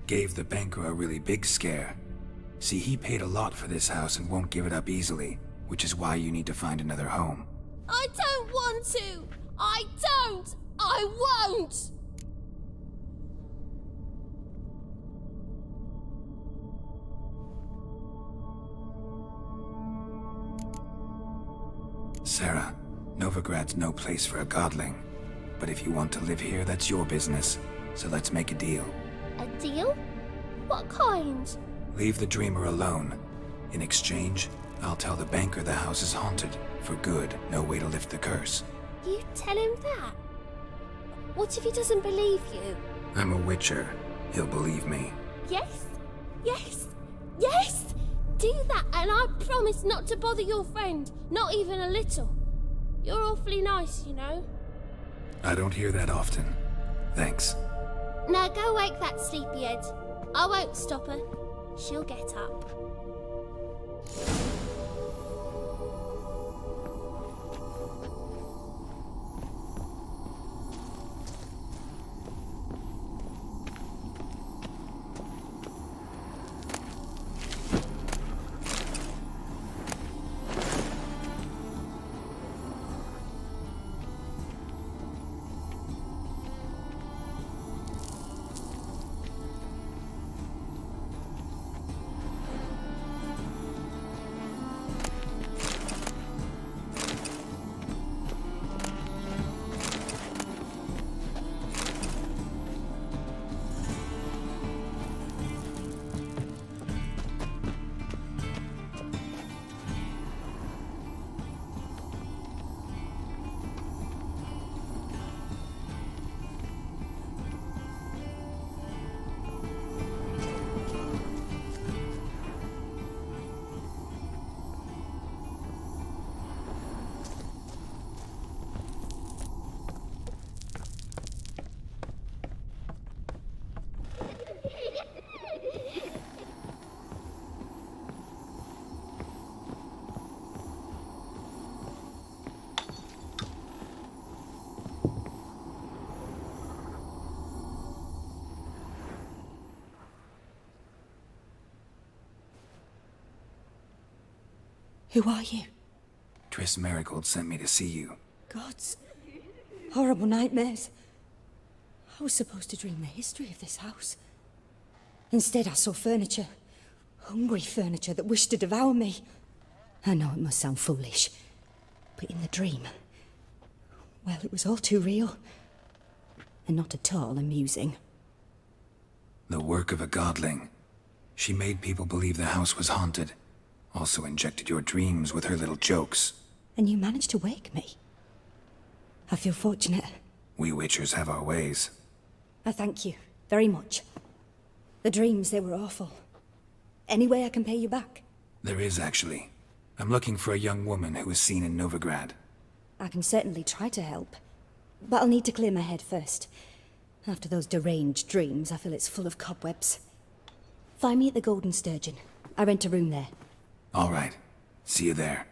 Gave the banker a really big scare. See, he paid a lot for this house and won't give it up easily, which is why you need to find another home. I don't want to! I don't! I won't! Sarah, Novigrad's no place for a godling. But if you want to live here, that's your business. So let's make a deal. A deal? What kind? Leave the dreamer alone. In exchange, I'll tell the banker the house is haunted. For good, no way to lift the curse. You tell him that? What if he doesn't believe you? I'm a witcher. He'll believe me. Yes? Yes? Yes! Do that and I promise not to bother your friend. Not even a little. You're awfully nice, you know. I don't hear that often. Thanks. Now go wake that sleepyhead. I won't stop her. She'll get up. Who are you? TRISS Merigold sent me to see you. Gods. Horrible nightmares. I was supposed to dream the history of this house. Instead, I saw furniture. Hungry furniture that wished to devour me. I know it must sound foolish, but in the dream, well, it was all too real. And not at all amusing. The work of a godling. She made people believe the house was haunted. Also injected your dreams with her little jokes. And you managed to wake me. I feel fortunate. We witchers have our ways. I thank you very much. The dreams, they were awful. Any way I can pay you back? There is, actually. I'm looking for a young woman who was seen in Novigrad. I can certainly try to help, but I'll need to clear my head first. After those deranged dreams, I feel it's full of cobwebs. Find me at the Golden Sturgeon. I rent a room there. All right. See you there.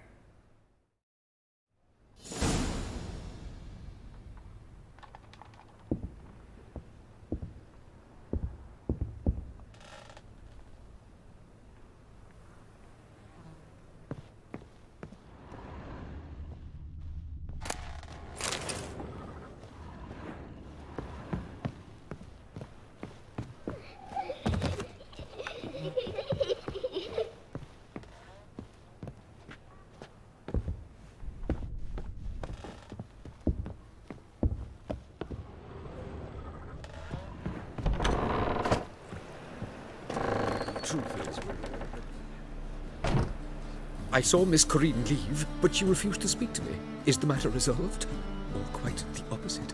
Truth is, I saw Miss Corinne leave, but she refused to speak to me. Is the matter resolved? Or quite the opposite?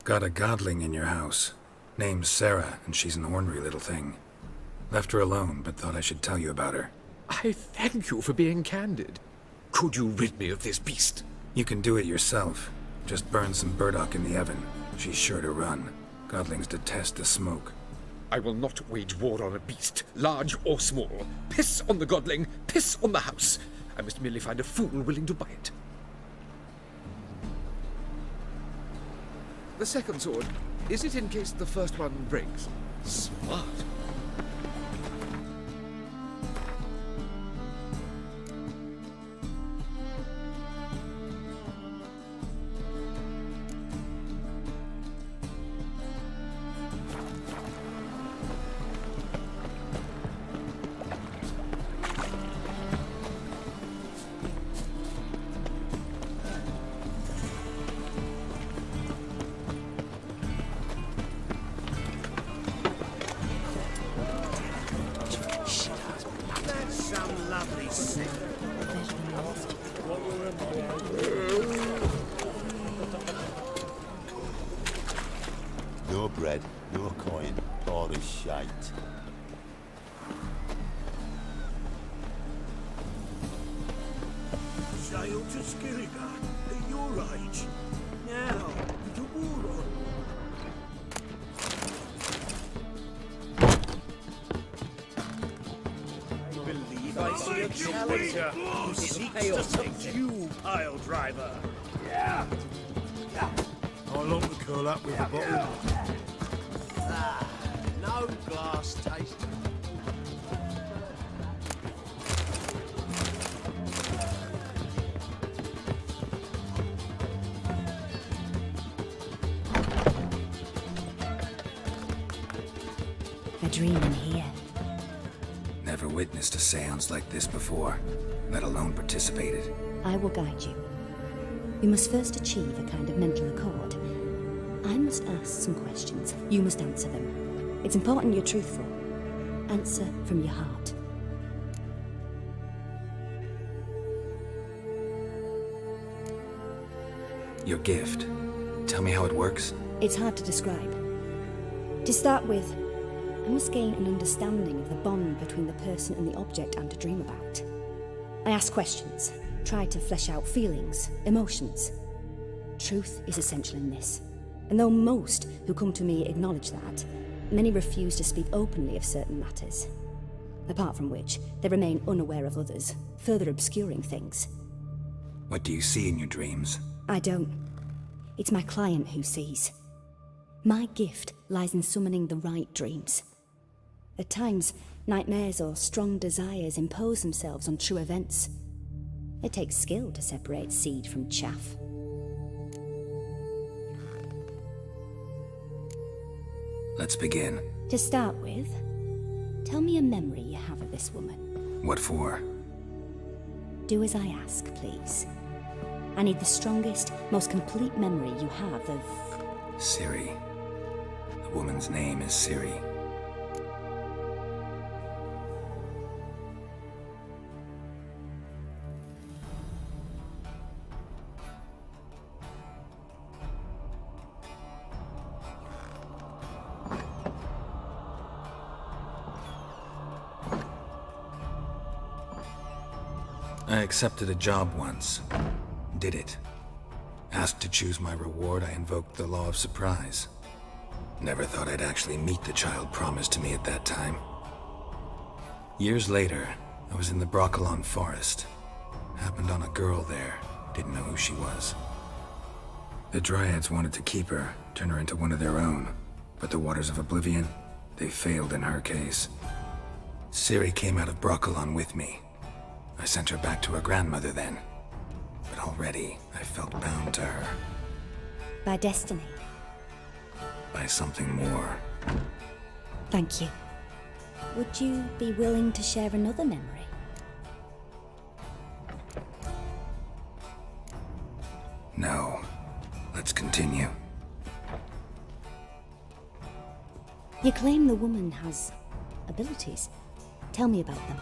Got a godling in your house. Name's Sarah, and she's an ornery little thing. Left her alone, but thought I should tell you about her. I thank you for being candid. Could you rid me of this beast? You can do it yourself. Just burn some burdock in the oven. She's sure to run. Godlings detest the smoke. I will not wage war on a beast, large or small. Piss on the godling, piss on the house. I must merely find a fool willing to buy it. The second sword, is it in case the first one breaks? Smart. No bread, no coin, all this shite. Sail to Skilliga at your age. Now, with the war on. Believe I see a challenger who seeks to subdue pile driver. Yeah. I long to curl up with a bottle. Ah, no glass taste. I dream in here. Never witnessed a seance like this before, let alone participated. I will guide you. You must first achieve a kind of mental accord. I must ask some questions. You must answer them. It's important you're truthful. Answer from your heart. Your gift. Tell me how it works. It's hard to describe. To start with, I must gain an understanding of the bond between the person and the object I'm to dream about. I ask questions, try to flesh out feelings, emotions. Truth is essential in this. And though most who come to me acknowledge that, many refuse to speak openly of certain matters. Apart from which, they remain unaware of others, further obscuring things. What do you see in your dreams? I don't. It's my client who sees. My gift lies in summoning the right dreams. At times, nightmares or strong desires impose themselves on true events. It takes skill to separate seed from chaff. Let's begin. To start with, tell me a memory you have of this woman. What for? Do as I ask, please. I need the strongest, most complete memory you have of... Siri. The woman's name is Siri. I accepted a job once. Did it. Asked to choose my reward, I invoked the law of surprise. Never thought I'd actually meet the child promised to me at that time. Years later, I was in the Broccolon forest. Happened on a girl there. Didn't know who she was. The Dryads wanted to keep her, turn her into one of their own. But the Waters of Oblivion, they failed in her case. Ciri came out of Broccolon with me. I sent her back to her grandmother then. But already, I felt bound to her. By destiny. By something more. Thank you. Would you be willing to share another memory? No. Let's continue. You claim the woman has abilities. Tell me about them.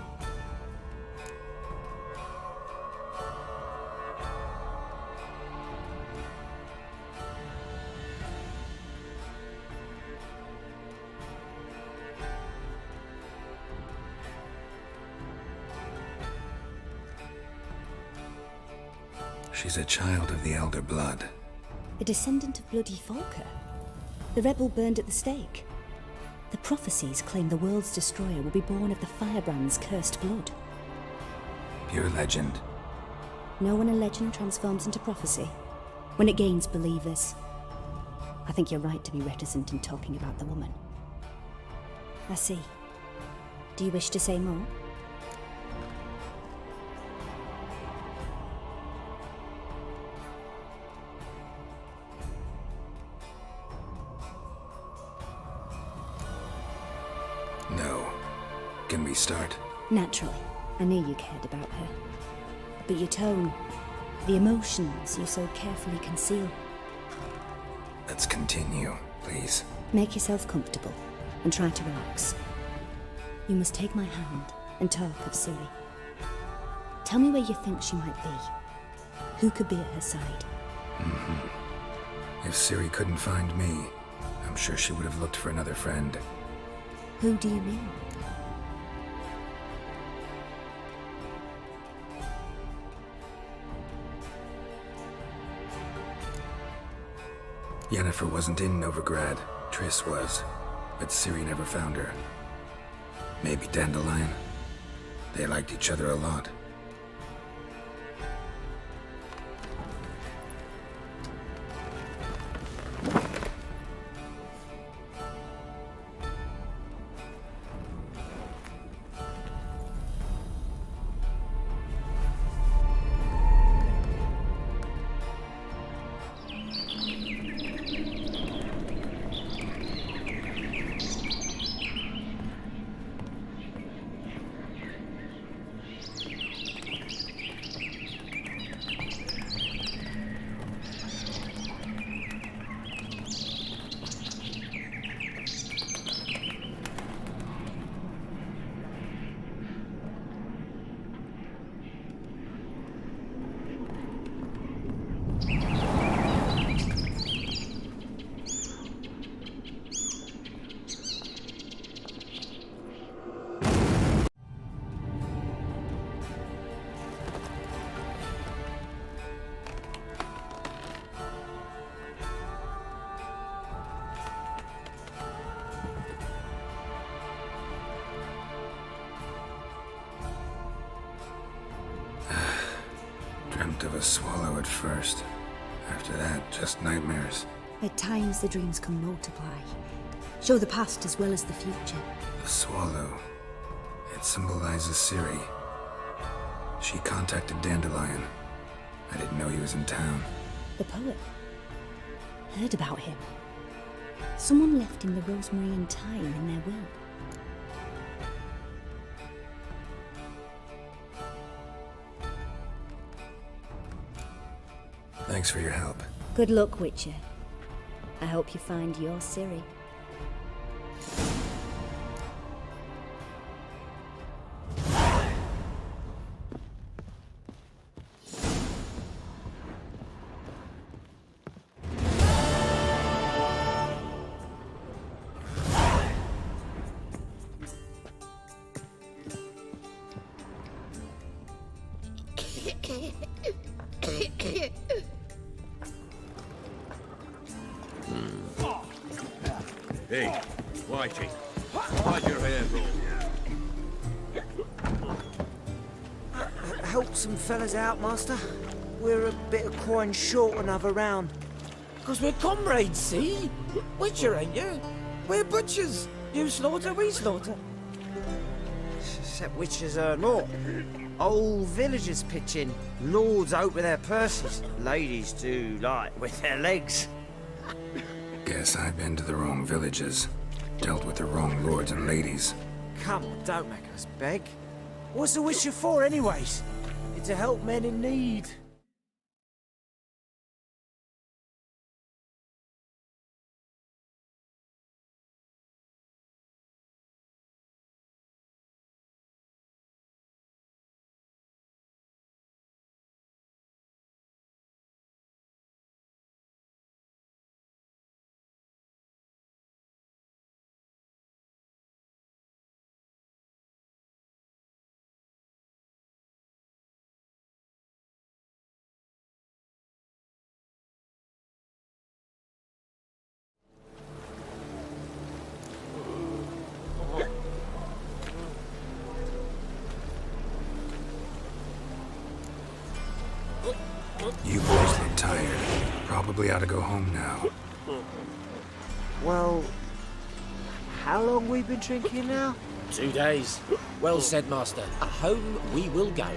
She's a child of the Elder Blood. A descendant of bloody Falker. The rebel burned at the stake. The prophecies claim the world's destroyer will be born of the Firebrand's cursed blood. Pure legend. Know when a legend transforms into prophecy? When it gains believers. I think you're right to be reticent in talking about the woman. I see. Do you wish to say more? No. Can we start? Naturally. I knew you cared about her. But your tone, the emotions you so carefully conceal. Let's continue, please. Make yourself comfortable and try to relax. You must take my hand and talk of Ciri. Tell me where you think she might be. Who could be at her side? If Ciri couldn't find me, I'm sure she would have looked for another friend. Who do you mean? Yennefer wasn't in Novigrad. Triss was. But Ciri never found her. Maybe Dandelion. They liked each other a lot. Dreamt of a swallow at first. After that, just nightmares. At times the dreams can multiply. Show the past as well as the future. The swallow. It symbolizes Ciri. She contacted Dandelion. I didn't know he was in town. The poet. Heard about him. Someone left him the rosemary and thyme in their will. Thanks for your help. Good luck, Witcher. I hope you find your Ciri. Hey, Whitey, hide your hair, bro. Help some fellas out, Master. We're a bit of coin short another round. Because we're comrades, see? Witcher, ain't you? We're butchers. You slaughter, we slaughter. Except witchers earn more. Old villagers pitch in. Lords out with their purses. Ladies do like with their legs. Guess I've been to the wrong villages. Dealt with the wrong lords and ladies. Come on, don't make us beg. What's the witcher for, anyways? It's to help men in need. You boys look tired. Probably ought to go home now. Well, how long we been drinking now? 2 days. Well said, Master. Home we will go.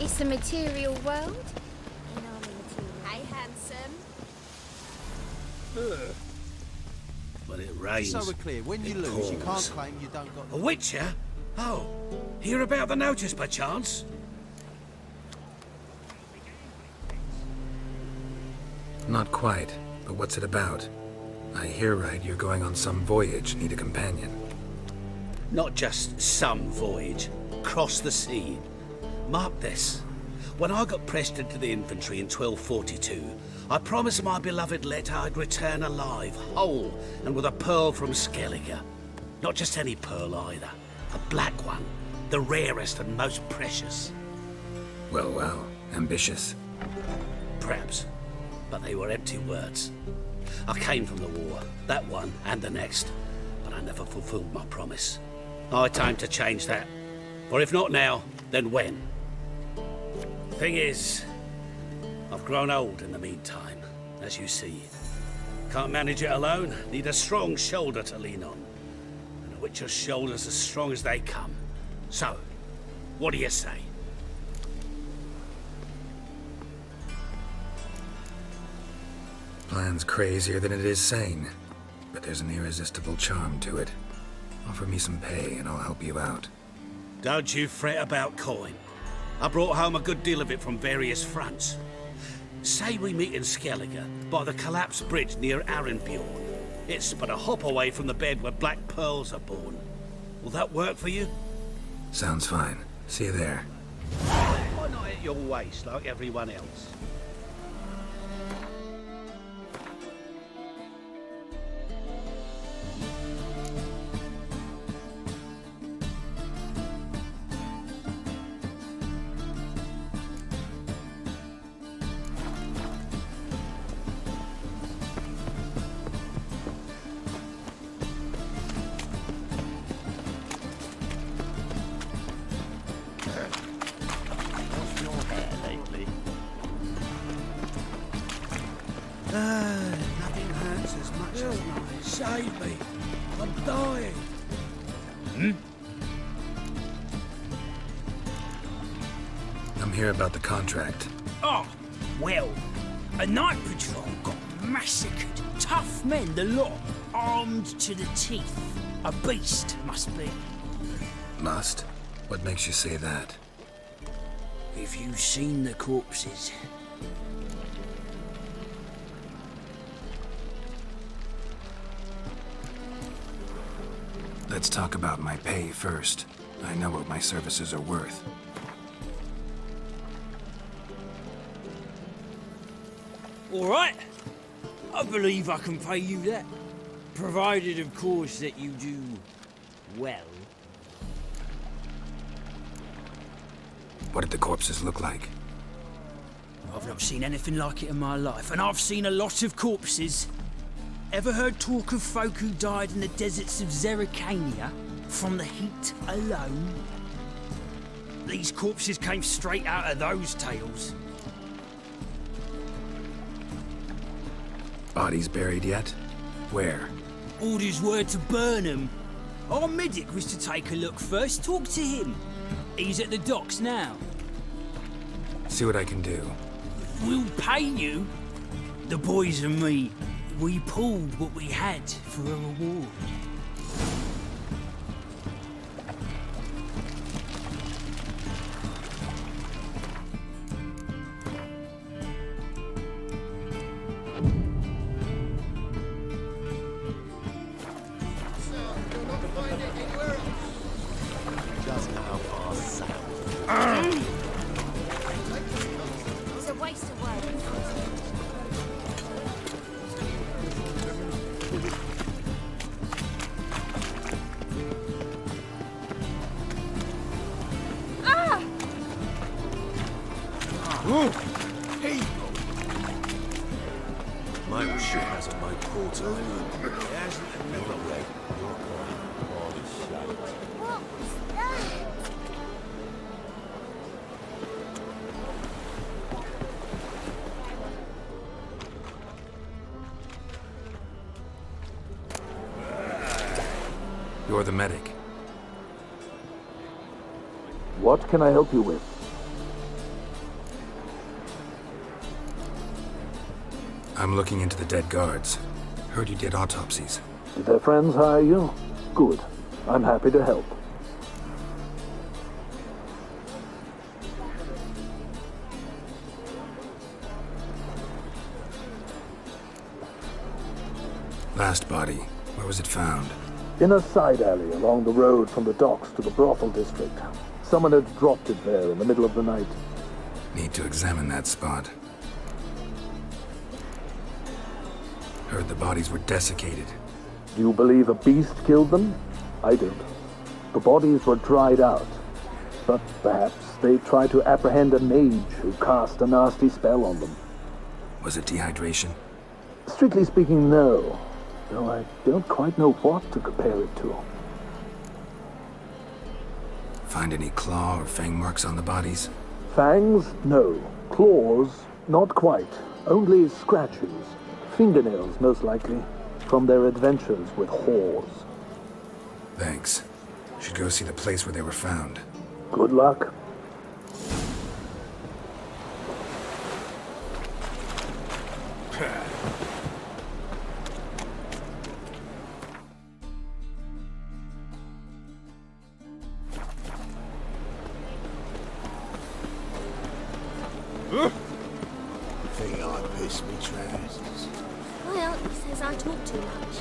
It's the material world. Hey, handsome. But it rains. So we're clear, when you it lose, you pours. can't claim you don't got A witcher? Oh, hear about the notice by chance? Not quite, but what's it about? I hear right you're going on some voyage, need a companion. Not just some voyage. Cross the sea. Mark this. When I got pressed into the infantry in 1242, I promised my beloved Let I'd return alive, whole, and with a pearl from Skellige. Not just any pearl either. A black one. The rarest and most precious. Well, well, ambitious. Perhaps. But they were empty words. I came from the war, that one and the next, but I never fulfilled my promise. High time to change that. For if not now, then when? Thing is, I've grown old in the meantime, as you see. Can't manage it alone, need a strong shoulder to lean on. And a witcher's shoulder's as strong as they come. So, what do you say? Plan's crazier than it is sane, but there's an irresistible charm to it. Offer me some pay and I'll help you out. Don't you fret about coin. I brought home a good deal of it from various fronts. Say we meet in Skellige, by the collapsed bridge near Arenbjorn. It's but a hop away from the bed where black pearls are born. Will that work for you? Sounds fine. See you there. Why not at your waist like everyone else? Nothing hurts as much as mine. Save me. I'm dying. I'm here about the contract. Oh, well, a night patrol got massacred. Tough men, the lot, armed to the teeth. A beast, must be. Must? What makes you say that? Have you seen the corpses? Let's talk about my pay first. I know what my services are worth. All right. I believe I can pay you that. Provided, of course, that you do well. What did the corpses look like? I've not seen anything like it in my life, and I've seen a lot of corpses. Ever heard talk of folk who died in the deserts of Zerrikania from the heat alone? These corpses came straight out of those tales. Bodies buried yet? Where? Orders were to burn them. Our medic was to take a look first, talk to him. He's at the docks now. See what I can do. We'll pay you. The boys and me, we pulled what we had for a reward. Just how far south? It's a waste of words. Hey! My ship hasn't made PORTSIDE. It hasn't another way. What was that? You're the medic. What can I help you with? I'm looking into the dead guards. Heard you did autopsies. Did their friends hire you? Good. I'm happy to help. Last body, where was it found? In a side alley along the road from the docks to the brothel district. Someone had dropped it there in the middle of the night. Need to examine that spot. Heard the bodies were desiccated. Do you believe a beast killed them? I don't. The bodies were dried out. But perhaps they tried to apprehend a mage who cast a nasty spell on them. Was it dehydration? Strictly speaking, no. Though I don't quite know what to compare it to. Find any claw or fang marks on the bodies? Fangs? No. Claws? Not quite. Only scratches. Fingernails, most likely. From their adventures with whores. Thanks. Should go see the place where they were found. Good luck. Think I pissed me trousers. My auntie says I talk too much.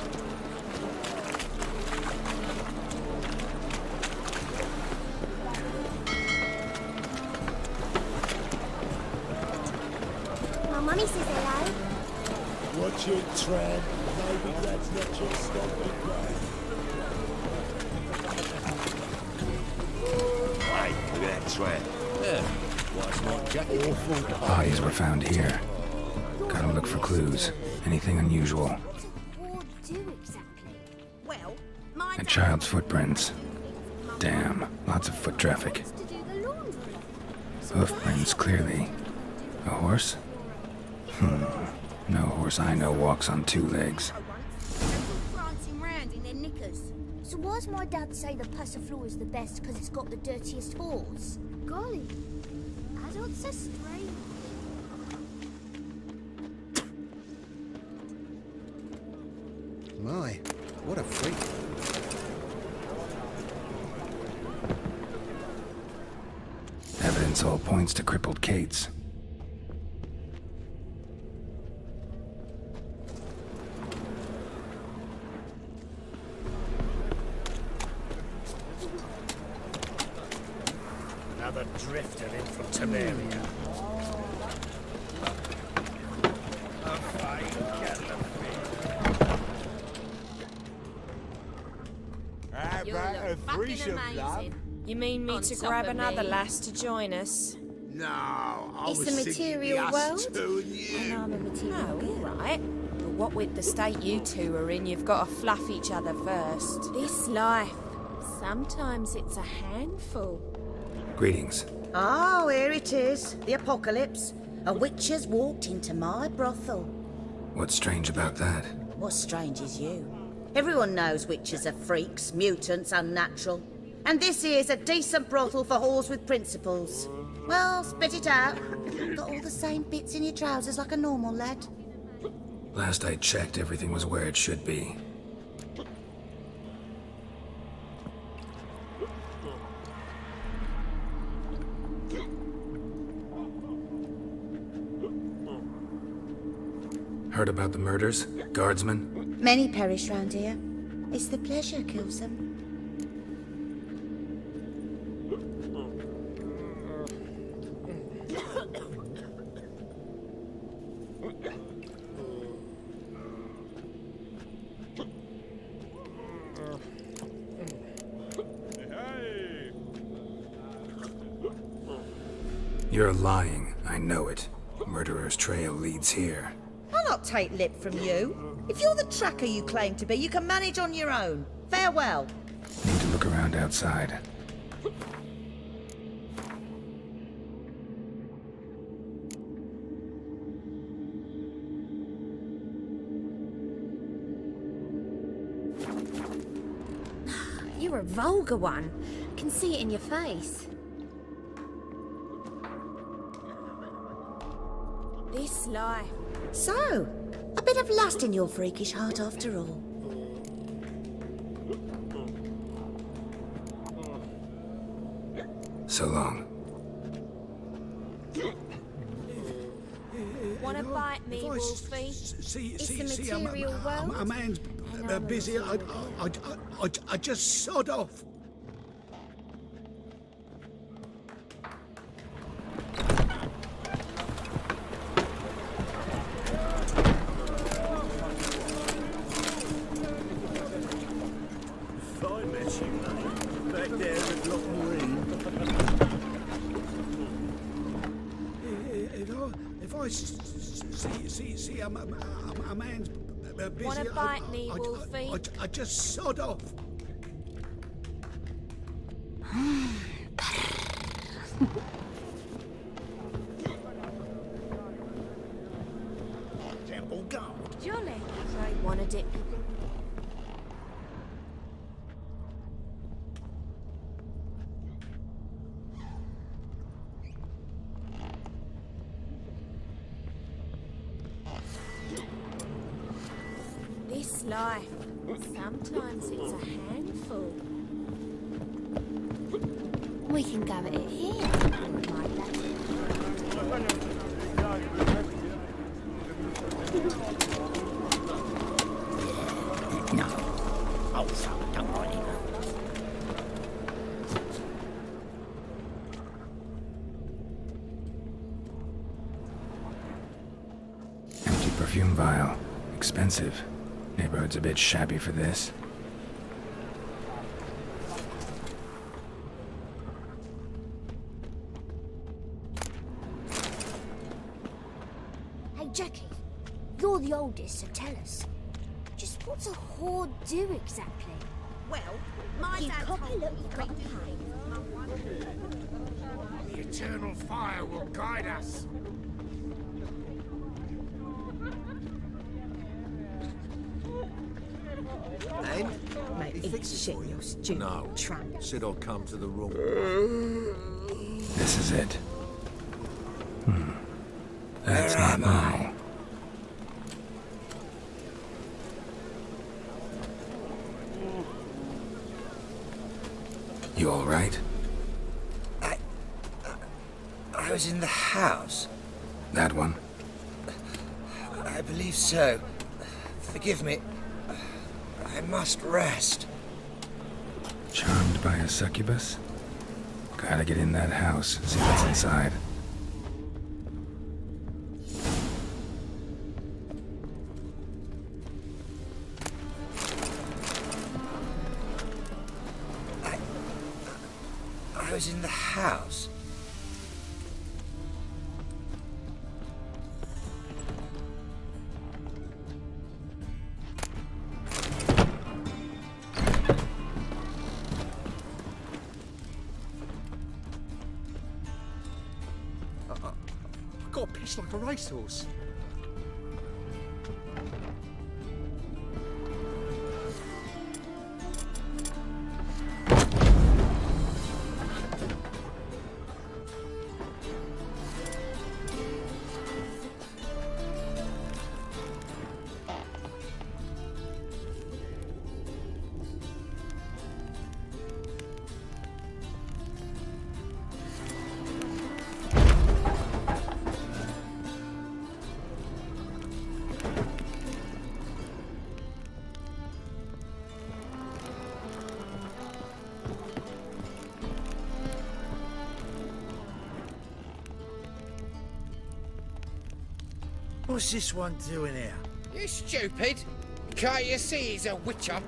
My mummy says hello. Watch it, Tran. Novigrad's not your stomping ground. Hey, look at that Tran. Yeah, what's my jacket? Bodies were found here. Gotta look for clues. Anything unusual. What do exactly? Well, A child's footprints. Damn, lots of foot traffic. Hoof prints, clearly. A horse? No horse I know walks on two legs. Prancing round in their knickers. So why's my dad say the Passiflora is the best because it's got the dirtiest horse? Golly, adults are strange. My, what a freak. Evidence all points to crippled Kate's. Another drifter in from Temeria. A fine kettle of How about a threesome, love? You mean me to grab another lass to join us? No, I It's was the thinking material us world? two and you. And I'm a material girl. All right. But what with the state you two are in, you've got to fluff each other first. This life, sometimes it's a handful. Greetings. Oh, here it is. The apocalypse. A witch has walked into my brothel. What's strange about that? What's strange is you. Everyone knows witches are freaks, mutants, unnatural. And this here's a decent brothel for whores with principles. Well, spit it out. Got all the same bits in your trousers like a normal lad. Last I checked, everything was where it should be. Heard about the murders? Guardsmen? Many perish round here. It's the pleasure kills them. You're lying. I know it. Murderer's trail leads here. I'll not take lip from you. If you're the tracker you claim to be, you can manage on your own. Farewell. Need to look around outside. You're a vulgar one. Can see it in your face. This life. So, a bit of lust in your freakish heart after all. So long. Wanna bite me, Wolfie? See, the material world? a man's busy. I just sod off. If I met you, mate, back there at Loch Marine. If I see a man's busy, Wanna bite me, Wolfie? I just sod off. Temple Gold. Jolly. So, wanna dip? This life, sometimes it's a handful. We can go at it here. No. Oh, so don't worry. Empty perfume vial. Expensive. Neighborhood's a bit shabby for this. Hey, Jackie, you're the oldest, so tell us. Just what's a whore do exactly? Well, my you dad copy, told look, me you got to pay. The eternal fire will guide us. Mate, it's shit, you stupid tramp. Said I'll come to the room. This is it. That's not normal. You all right? I was in the house. That one? I believe so. Forgive me. I must rest. Charmed by a succubus? Gotta get in that house and see what's inside. I was in the house. I got pissed like a racehorse. What's this one doing here? You stupid! Can't you see he's a witcher?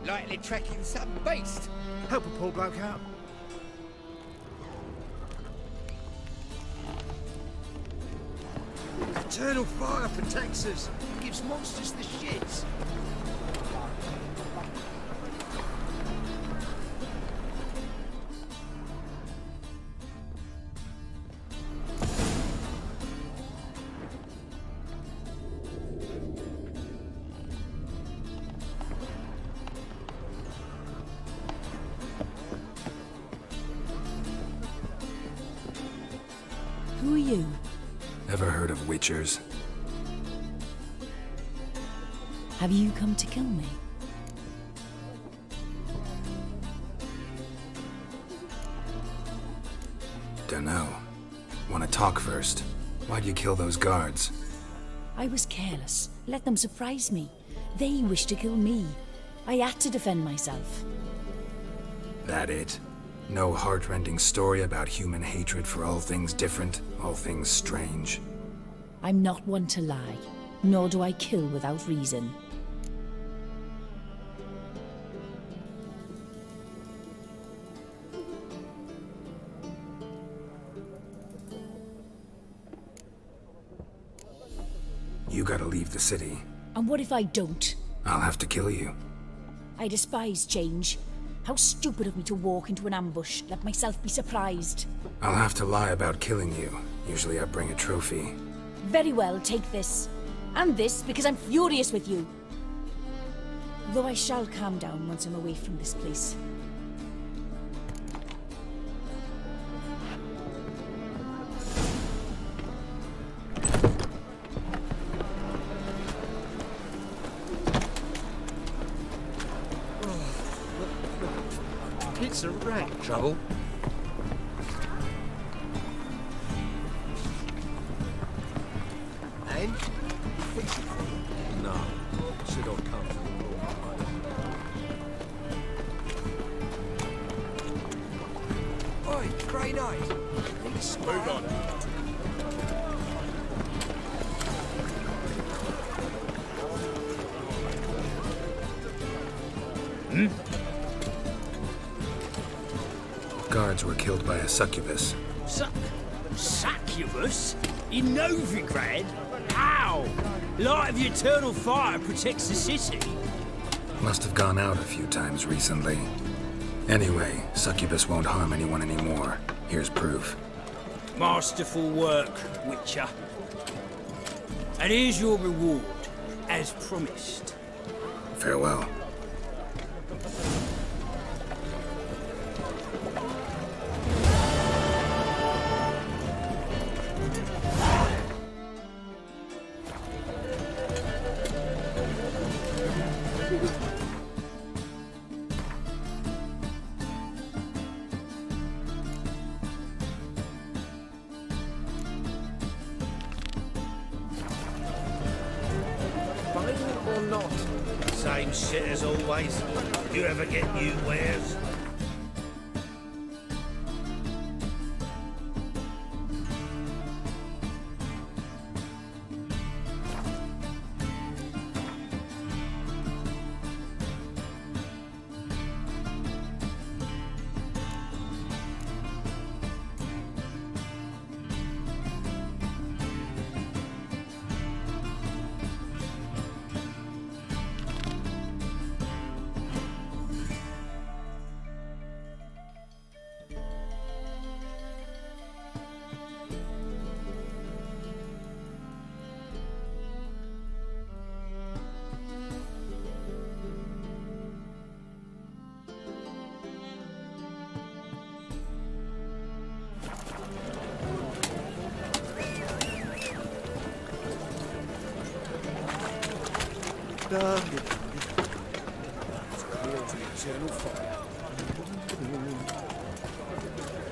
Likely tracking some beast. Help a poor bloke out. Eternal fire protects us. Gives monsters the shits. Who are you? Ever heard of witchers? Have you come to kill me? Dunno. Wanna talk first? Why'd you kill those guards? I was careless. Let them surprise me. They wished to kill me. I had to defend myself. That it? No heart-rending story about human hatred for all things different, all things strange? I'm not one to lie, nor do I kill without reason. You gotta leave the city. And what if I don't? I'll have to kill you. I despise change. How stupid of me to walk into an ambush, let myself be surprised. I'll have to lie about killing you. Usually I bring a trophy. Very well, take this. And this, because I'm furious with you. Though I shall calm down once I'm away from this place. It's a rat trouble. And? No. Said I'll come to the room. Oi, Grey Knight. Move on. Guards were killed by a succubus. Succubus? In Novigrad? How? Light of the eternal fire protects the city. Must have gone out a few times recently. Anyway, succubus won't harm anyone anymore. Here's proof. Masterful work, Witcher. And here's your reward, as promised. Farewell. not? Same shit as always. You ever get new wares?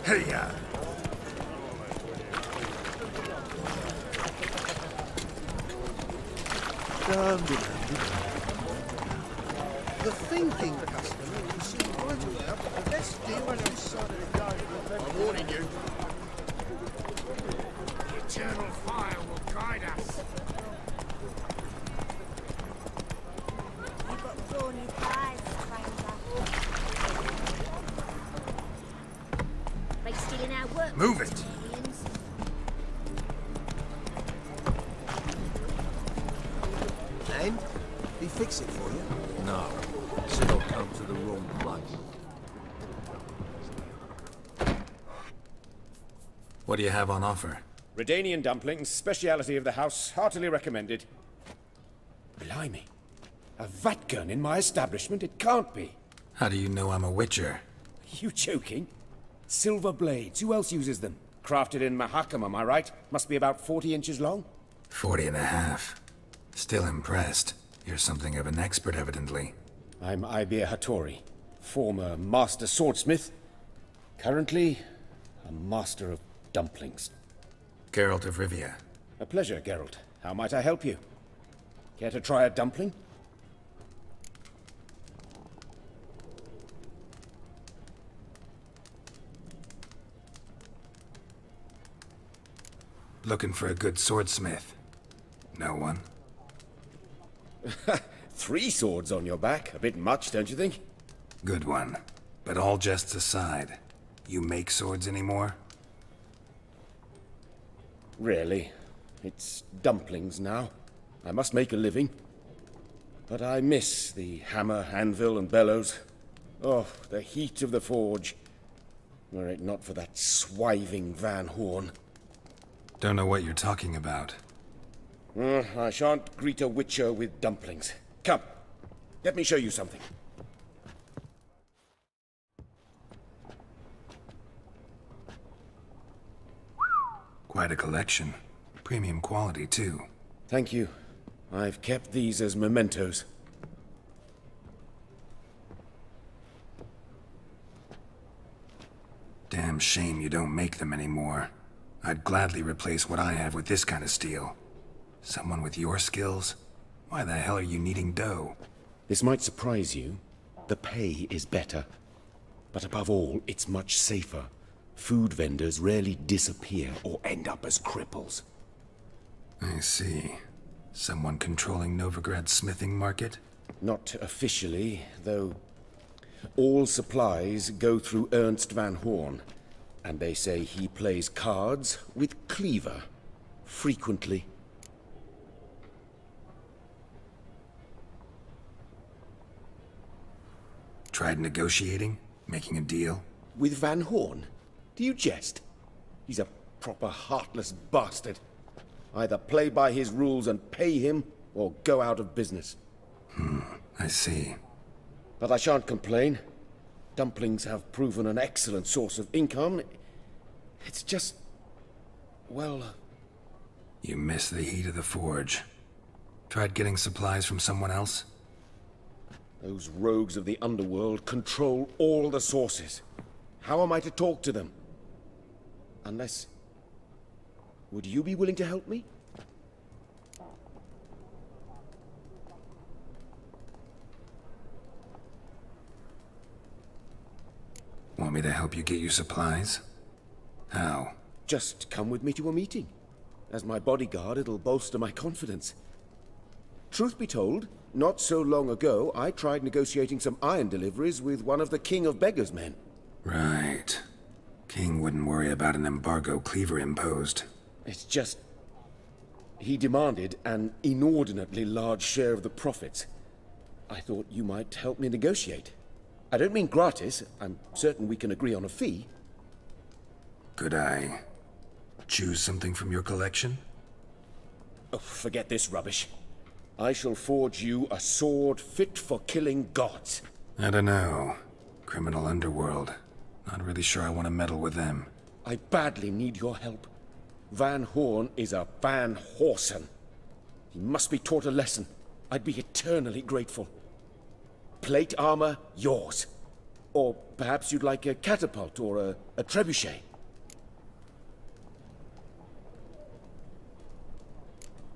Hey-ya! The thinking customer will see right about the best deal on this side of the road. I'm warning you. The eternal fire will guide us. You've got 4 new pies, stranger. They stealing our work. Move it. Aliens. And? He fix it for you? No. Said I'll come to the wrong place. What do you have on offer? Redanian dumplings, speciality of the house, heartily recommended. Blimey. A vat gun in my establishment? It can't be. How do you know I'm a witcher? You joking? Silver blades, who else uses them? Crafted in Mahakam, am I right? Must be about 40 inches long? 40 and a half. Still impressed. You're something of an expert, evidently. I'm Ibir Hattori, former master swordsmith. Currently, a master of dumplings. Geralt of Rivia. A pleasure, Geralt. How might I help you? Care to try a dumpling? Looking for a good swordsmith. No one? 3 swords on your back. A bit much, don't you think? Good one. But all jests aside, you make swords anymore? Really. It's dumplings now. I must make a living. But I miss the hammer, anvil, and bellows. Oh, the heat of the forge. Were it not for that swiving Van Horn. Don't know what you're talking about. I shan't greet a witcher with dumplings. Come, let me show you something. Quite a collection. Premium quality, too. Thank you. I've kept these as mementos. Damn shame you don't make them anymore. I'd gladly replace what I have with this kind of steel. Someone with your skills? Why the hell are you needing dough? This might surprise you. The pay is better. But above all, it's much safer. Food vendors rarely disappear or end up as cripples. I see. Someone controlling Novigrad's smithing market? Not officially, though all supplies go through Ernst Van Horn. And they say he plays cards with Cleaver. Frequently. Tried negotiating? Making a deal? With Van Horn? Do you jest? He's a proper heartless bastard. Either play by his rules and pay him, or go out of business. I see. But I shan't complain. Dumplings have proven an excellent source of income. It's just... well... You miss the heat of the forge. Tried getting supplies from someone else? Those rogues of the underworld control all the sources. How am I to talk to them? Unless... Would you be willing to help me? Want me to help you get your supplies? How? Just come with me to a meeting. As my bodyguard, it'll bolster my confidence. Truth be told, not so long ago, I tried negotiating some iron deliveries with one of the King of Beggars' men. Right. King wouldn't worry about an embargo Cleaver imposed. It's just... he demanded an inordinately large share of the profits. I thought you might help me negotiate. I don't mean gratis. I'm certain we can agree on a fee. Could I choose something from your collection? Oh, forget this rubbish. I shall forge you a sword fit for killing gods. I don't know. Criminal underworld. Not really sure I want to meddle with them. I badly need your help. Van Horn is a Van Horsen. He must be taught a lesson. I'd be eternally grateful. Plate armor, yours. Or perhaps you'd like a catapult or a trebuchet.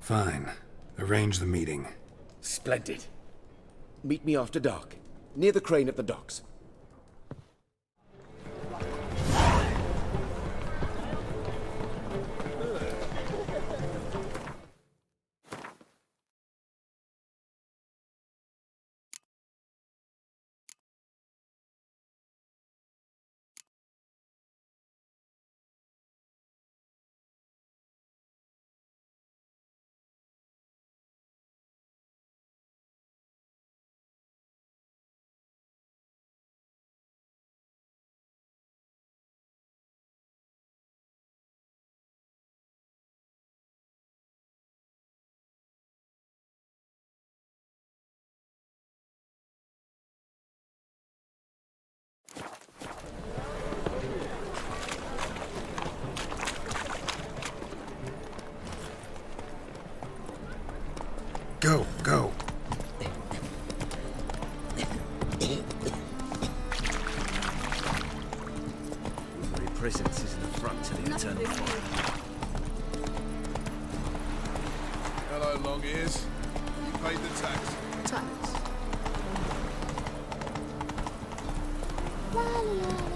Fine. Arrange the meeting. Splendid. Meet me after dark, near the crane at the docks. Go, go. Every presence is an affront to the eternal fire. Hello, long ears. You paid the tax. La la la.